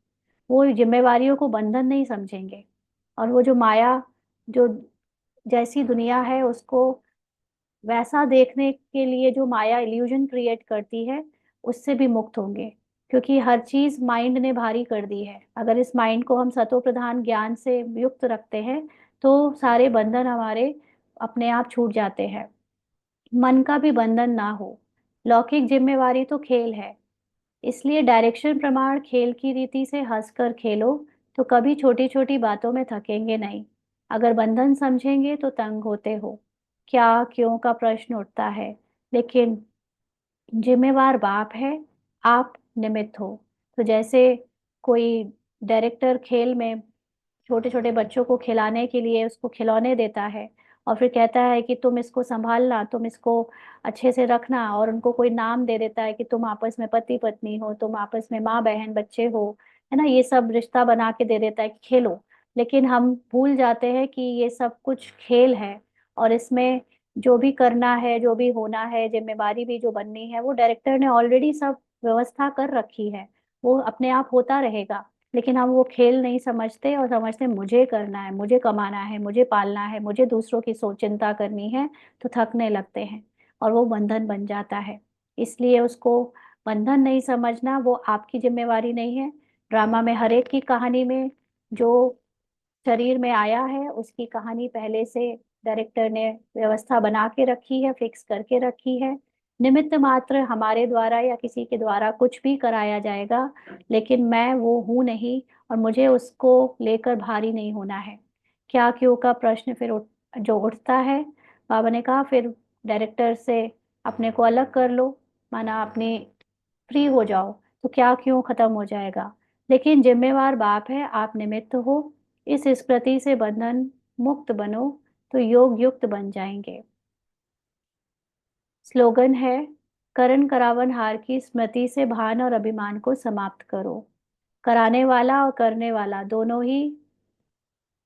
Speaker 1: वो जिम्मेवारियों को बंधन नहीं समझेंगे, और वो जो माया, जो जैसी दुनिया है उसको वैसा देखने के लिए जो माया इल्यूजन क्रिएट करती है, उससे भी मुक्त होंगे। क्योंकि हर चीज माइंड ने भारी कर दी है। अगर इस माइंड को हम सतो प्रधान ज्ञान से युक्त रखते हैं, तो सारे बंधन हमारे अपने आप छूट जाते हैं। मन का भी बंधन ना हो। लौकिक जिम्मेवारी तो खेल है, इसलिए डायरेक्शन प्रमाण खेल की रीति से हंसकर खेलो, तो कभी छोटी छोटी बातों में थकेंगे नहीं। अगर बंधन समझेंगे तो तंग होते हो, क्या क्यों का प्रश्न उठता है। लेकिन जिम्मेवार बाप है, आप निमित्त हो। तो जैसे कोई डायरेक्टर खेल में छोटे छोटे बच्चों को खिलाने के लिए उसको खिलौने देता है, और फिर कहता है कि तुम इसको संभालना, तुम इसको अच्छे से रखना, और उनको कोई नाम दे देता है कि तुम आपस में पति पत्नी हो, तुम आपस में माँ बहन बच्चे हो, है ना, ये सब रिश्ता बना के दे देता है कि खेलो। लेकिन हम भूल जाते हैं कि ये सब कुछ खेल है, और इसमें जो भी करना है, जो भी होना है, जिम्मेवारी भी जो बननी है, वो डायरेक्टर ने ऑलरेडी सब व्यवस्था कर रखी है। वो अपने आप होता रहेगा। लेकिन हम वो खेल नहीं समझते, और समझते मुझे करना है, मुझे कमाना है, मुझे पालना है, मुझे दूसरों की सोच चिंता करनी है, तो थकने लगते हैं, और वो बंधन बन जाता है। इसलिए उसको बंधन नहीं समझना, वो आपकी जिम्मेवारी नहीं है। ड्रामा में हर एक की कहानी में जो शरीर में आया है, उसकी कहानी पहले से डायरेक्टर ने व्यवस्था बना के रखी है, फिक्स करके रखी है। निमित्त मात्र हमारे द्वारा या किसी के द्वारा कुछ भी कराया जाएगा, लेकिन मैं वो हूं नहीं, और मुझे उसको लेकर भारी नहीं होना है। क्या क्यों का प्रश्न फिर जो उठता है, बाबा ने कहा फिर डायरेक्टर से अपने को अलग कर लो, माना अपनी फ्री हो जाओ, तो क्या क्यों खत्म हो जाएगा। लेकिन जिम्मेवार बाप है, आप निमित्त हो। इस स्मृति से बंधन मुक्त बनो, तो योग युक्त बन जाएंगे। स्लोगन है, करण करावन हार की स्मृति से भान और अभिमान को समाप्त करो। कराने वाला और करने वाला दोनों ही,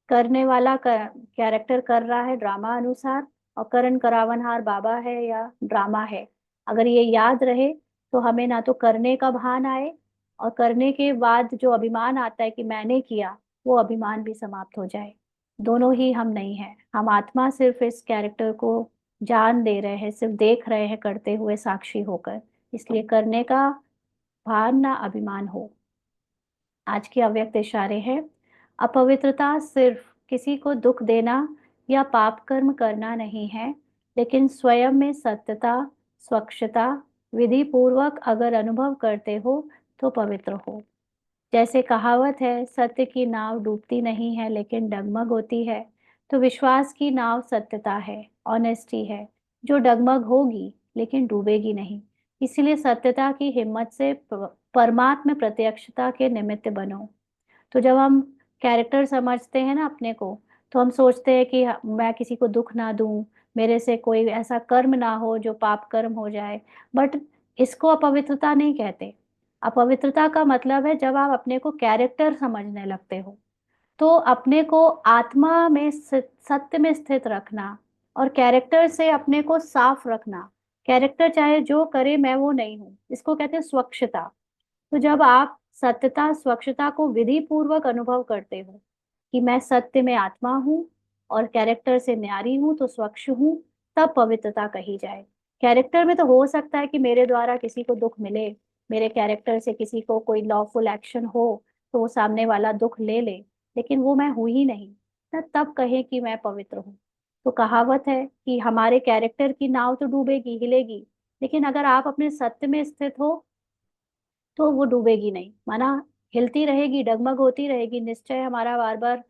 Speaker 1: करने वाला कैरेक्टर कर रहा है ड्रामा अनुसार, और करण करावनहार बाबा है या ड्रामा है। अगर ये याद रहे तो हमें ना तो करने का भान आए, और करने के बाद जो अभिमान आता है कि मैंने किया, वो अभिमान भी समाप्त हो जाए। दोनों ही हम नहीं हैं, हम आत्मा सिर्फ इस कैरेक्टर को जान दे रहे हैं, सिर्फ देख रहे हैं करते हुए साक्षी होकर। इसलिए करने का भान ना अभिमान हो। आज के अव्यक्त इशारे हैं। अपवित्रता सिर्फ किसी को दुख देना या पाप कर्म करना नहीं है, लेकिन स्वयं में सत्यता, स्वच्छता, विधि पूर्वक अगर अनुभव करते हो तो पवित्र हो। जैसे कहावत है, सत्य की नाव डूबती नहीं है लेकिन डगमग होती है। तो विश्वास की नाव सत्यता है, ऑनेस्टी है, जो डगमग होगी लेकिन डूबेगी नहीं। इसलिए सत्यता की हिम्मत से परमात्म प्रत्यक्षता के निमित्त बनो। तो जब हम कैरेक्टर समझते हैं ना अपने को, तो हम सोचते हैं कि मैं किसी को दुख ना दूं, मेरे से कोई ऐसा कर्म ना हो जो पाप कर्म हो जाए। बट इसको अपवित्रता नहीं कहते। अपवित्रता का मतलब है जब आप अपने को कैरेक्टर समझने लगते हो। तो अपने को आत्मा में सत्य में स्थित रखना, और कैरेक्टर से अपने को साफ रखना। कैरेक्टर चाहे जो करे, मैं वो नहीं हूँ, इसको कहते हैं स्वच्छता। तो जब आप सत्यता, स्वच्छता को विधि पूर्वक अनुभव करते हो कि मैं सत्य में आत्मा हूँ और कैरेक्टर से न्यारी हूँ, तो स्वच्छ हूँ, तब पवित्रता कही जाए। कैरेक्टर में तो हो सकता है कि मेरे द्वारा किसी को दुख मिले, मेरे कैरेक्टर से किसी को कोई लॉफुल एक्शन हो, तो वो सामने वाला दुख ले ले, लेकिन वो मैं हूं ही नहीं, ना तब कहे कि मैं पवित्र हूँ। तो कहावत है कि हमारे कैरेक्टर की नाव तो डूबेगी, हिलेगी, लेकिन अगर आप अपने सत्य में स्थित हो तो वो डूबेगी नहीं। माना हिलती रहेगी, डगमग होती रहेगी, निश्चय हमारा बार बार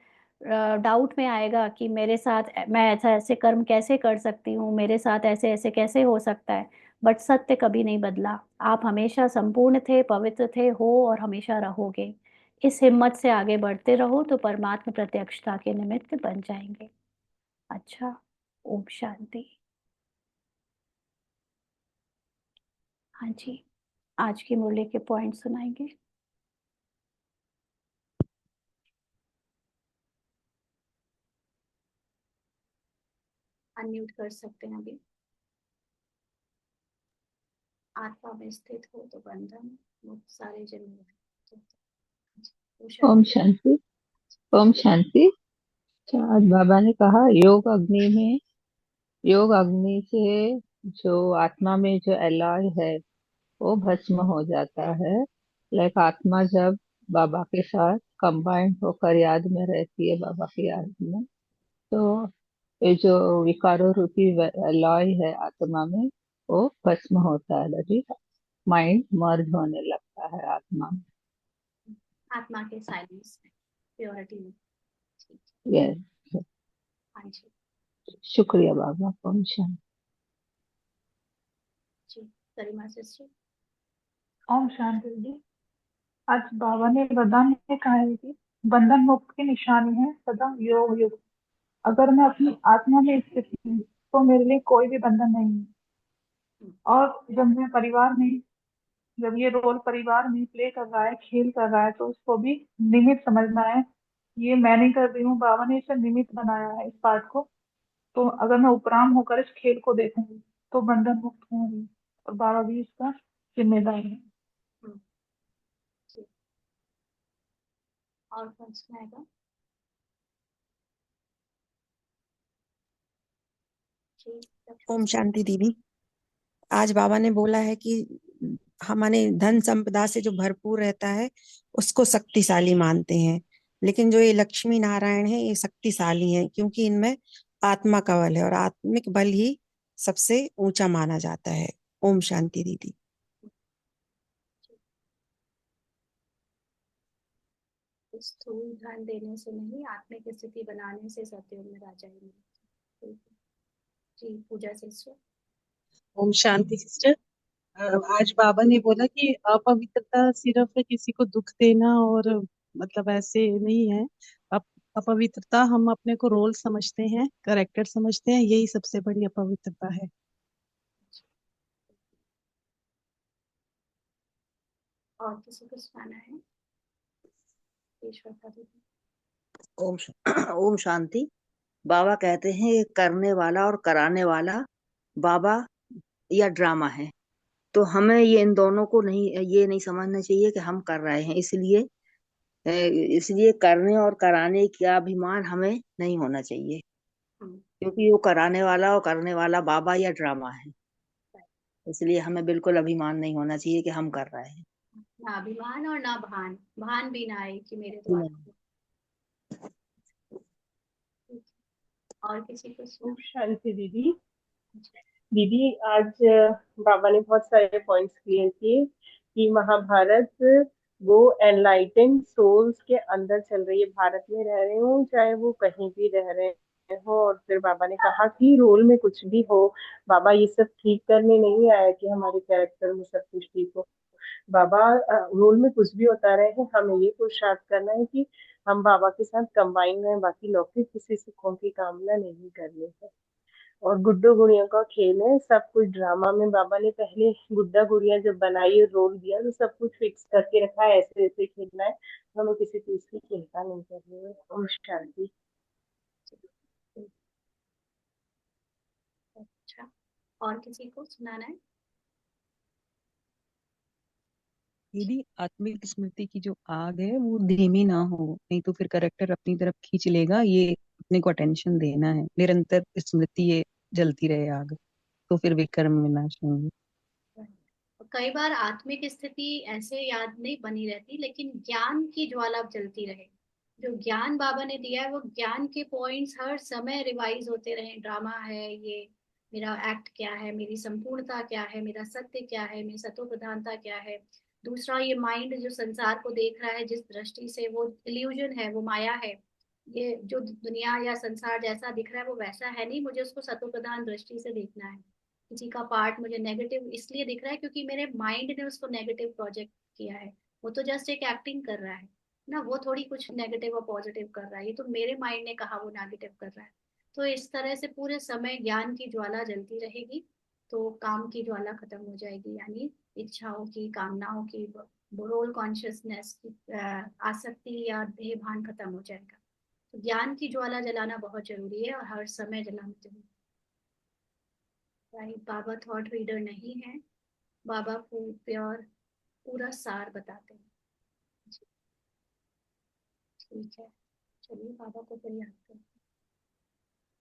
Speaker 1: डाउट में आएगा कि मेरे साथ मैं ऐसा ऐसे कर्म कैसे कर सकती हूँ, मेरे साथ ऐसे ऐसे कैसे हो सकता है। बट सत्य कभी नहीं बदला। आप हमेशा संपूर्ण थे, पवित्र थे, हो और हमेशा रहोगे। इस हिम्मत से आगे बढ़ते रहो तो परमात्मा प्रत्यक्षता के निमित्त बन जाएंगे। अच्छा, ओम शांति। हाँ जी, आज की मुरली के पॉइंट सुनाएंगे। अनम्यूट कर सकते हैं अभी। आत्मा में स्थित हो तो बंधन मुक्त सारे जन्म।
Speaker 2: ओम शांति। ओम शांति। अच्छा, आज बाबा ने कहा योग अग्नि से जो आत्मा में जो एलॉय है वो भस्म हो जाता है। लाइक आत्मा जब बाबा के साथ कंबाइंड होकर याद में रहती है, बाबा की याद में, तो ये जो विकारो रूपी एलॉय है आत्मा में, वो भस्म होता है। दैट इज माइंड मर्ज होने लगता है आत्मा में।
Speaker 1: आत्मा के साइलेंस में, प्योरिटी में। ठीक।
Speaker 2: यस।
Speaker 1: हाँ जी।
Speaker 2: शुक्रिया बाबा। ओम शांति।
Speaker 1: जी, गरिमा सिस्टर।
Speaker 3: ओम शांति जी। आज बाबा ने वरदान में कहा है कि बंधन मुक्त की निशानी है सदा योग युग। अगर मैं अपनी आत्मा में स्थित हूँ तो मेरे लिए कोई भी बंधन नहीं है। और जब ये रोल परिवार में प्ले कर रहा है, खेल कर रहा है, तो उसको भी निमित्त समझना है। ये मैं नहीं कर रही हूँ, बाबा ने इसे निमित्त बनाया है इस पार्ट को। तो अगर मैं उपराम होकर इस खेल को देखूंगी तो बंधन मुक्त होंगी, और बाबा भी इसका जिम्मेदार है।
Speaker 1: जी, और कौन सुनाएगा? जी,
Speaker 4: ओम शांति दीदी। आज बाबा ने बोला है कि हमारे धन संपदा से जो भरपूर रहता है उसको शक्तिशाली मानते हैं, लेकिन जो ये लक्ष्मी नारायण है ये शक्तिशाली है, क्योंकि इनमें आत्मा का बल है और आत्मिक बल ही सबसे ऊंचा माना जाता है। ओम शांति दीदी।
Speaker 1: स्थूल ध्यान देने से नहीं, आत्मिक स्थिति बनाने से सत्युग में राजा ही मिलता है। जी, पूजा सिस्टर।
Speaker 5: ओम शांति सिस्टर। आज बाबा ने बोला कि अपवित्रता सिर्फ किसी को दुख देना और मतलब ऐसे नहीं है। अपवित्रता हम अपने को रोल समझते हैं, करेक्टर समझते हैं, यही सबसे बड़ी अपवित्रता है।
Speaker 1: और किसी को सुनाना है? ईश्वर दीदी।
Speaker 6: ओम शांति। बाबा कहते हैं ये करने वाला और कराने वाला बाबा या ड्रामा है। तो हमें ये इन दोनों को नहीं, ये नहीं समझना चाहिए कि हम कर रहे हैं, इसलिए करने और कराने का अभिमान हमें नहीं होना चाहिए, क्योंकि वो कराने वाला और करने वाला बाबा या ड्रामा है। इसलिए हमें बिल्कुल अभिमान नहीं होना चाहिए कि हम कर रहे हैं।
Speaker 1: ना अभिमान और ना भान, भान भी ना आए कि मेरे द्वारा। और किसी को
Speaker 7: ओम
Speaker 1: सुना?
Speaker 7: शांति दीदी। दीदी आज बाबा ने बहुत सारे पॉइंट्स क्लियर किए कि महाभारत वो एनलाइटेंड सोल्स के अंदर चल रही है, भारत में रह रहे हो चाहे वो कहीं भी रह रहे हो। और फिर बाबा ने कहा कि रोल में कुछ भी हो, बाबा ये सब ठीक करने नहीं आया कि हमारे कैरेक्टर में सब कुछ ठीक हो। बाबा रोल में कुछ भी होता रहे, हमें ये पुरुषार्थ करना है कि हम बाबा के साथ कंबाइन रहे, बाकी लौकिक किसी सुखों की कामना नहीं करनी है। और गुड्डो गुड़िया का खेल है, सब कुछ ड्रामा में बाबा ने पहले गुड्डा गुड़िया जब बनाई और रोल दिया तो सब कुछ फिक्स करके रखा है, ऐसे ऐसे खेलना है, हमें किसी चीज की चिंता नहीं करनी है। ओम शांति।
Speaker 1: अच्छा, और किसी को सुनाना है?
Speaker 8: दीदी आत्मिक स्मृति की जो आग है वो धीमी ना हो, नहीं तो फिर करेक्टर अपनी तरफ खींच लेगा। ये अपने को अटेंशन देना है, निरंतर स्मृति ये जलती रहे आग, तो फिर विक्रम विनाश होंगे।
Speaker 1: कई बार आत्मिक स्थिति ऐसे याद नहीं बनी रहती, लेकिन ज्ञान की ज्वाला जलती रहे। जो ज्ञान बाबा ने दिया है वो ज्ञान के पॉइंट्स हर समय रिवाइज होते रहे। ड्रामा है ये, मेरा एक्ट क्या है, मेरी संपूर्णता क्या है, मेरा सत्य क्या है, मेरी सत्व प्रधानता क्या है। दूसरा, ये माइंड जो संसार को देख रहा है जिस दृष्टि से, वो इल्यूजन है, वो माया है। ये जो दुनिया या संसार जैसा दिख रहा है वो वैसा है नहीं, मुझे उसको सत्व प्रधान दृष्टि से देखना है। किसी का पार्ट मुझे नेगेटिव इसलिए दिख रहा है क्योंकि मेरे माइंड ने उसको नेगेटिव प्रोजेक्ट किया है। वो तो जस्ट एक एक्टिंग कर रहा है ना, वो थोड़ी कुछ नेगेटिव और पॉजिटिव कर रहा है, ये तो मेरे माइंड ने कहा वो नेगेटिव कर रहा है। तो इस तरह से पूरे समय ज्ञान की ज्वाला जलती रहेगी, तो काम की ज्वाला खत्म हो जाएगी, यानी इच्छाओं की, कामनाओं की, रोल कॉन्शियसनेस की आसक्ति या देह भान खत्म हो जाएगा। तो ज्ञान की ज्वाला जलाना बहुत जरूरी है और हर समय जलाना जरूरी है। राइट, बाबा थॉट रीडर नहीं है, बाबा प्योर पूरा सार बताते हैं। ठीक है, चलिए बाबा को फिर याद करते हैं।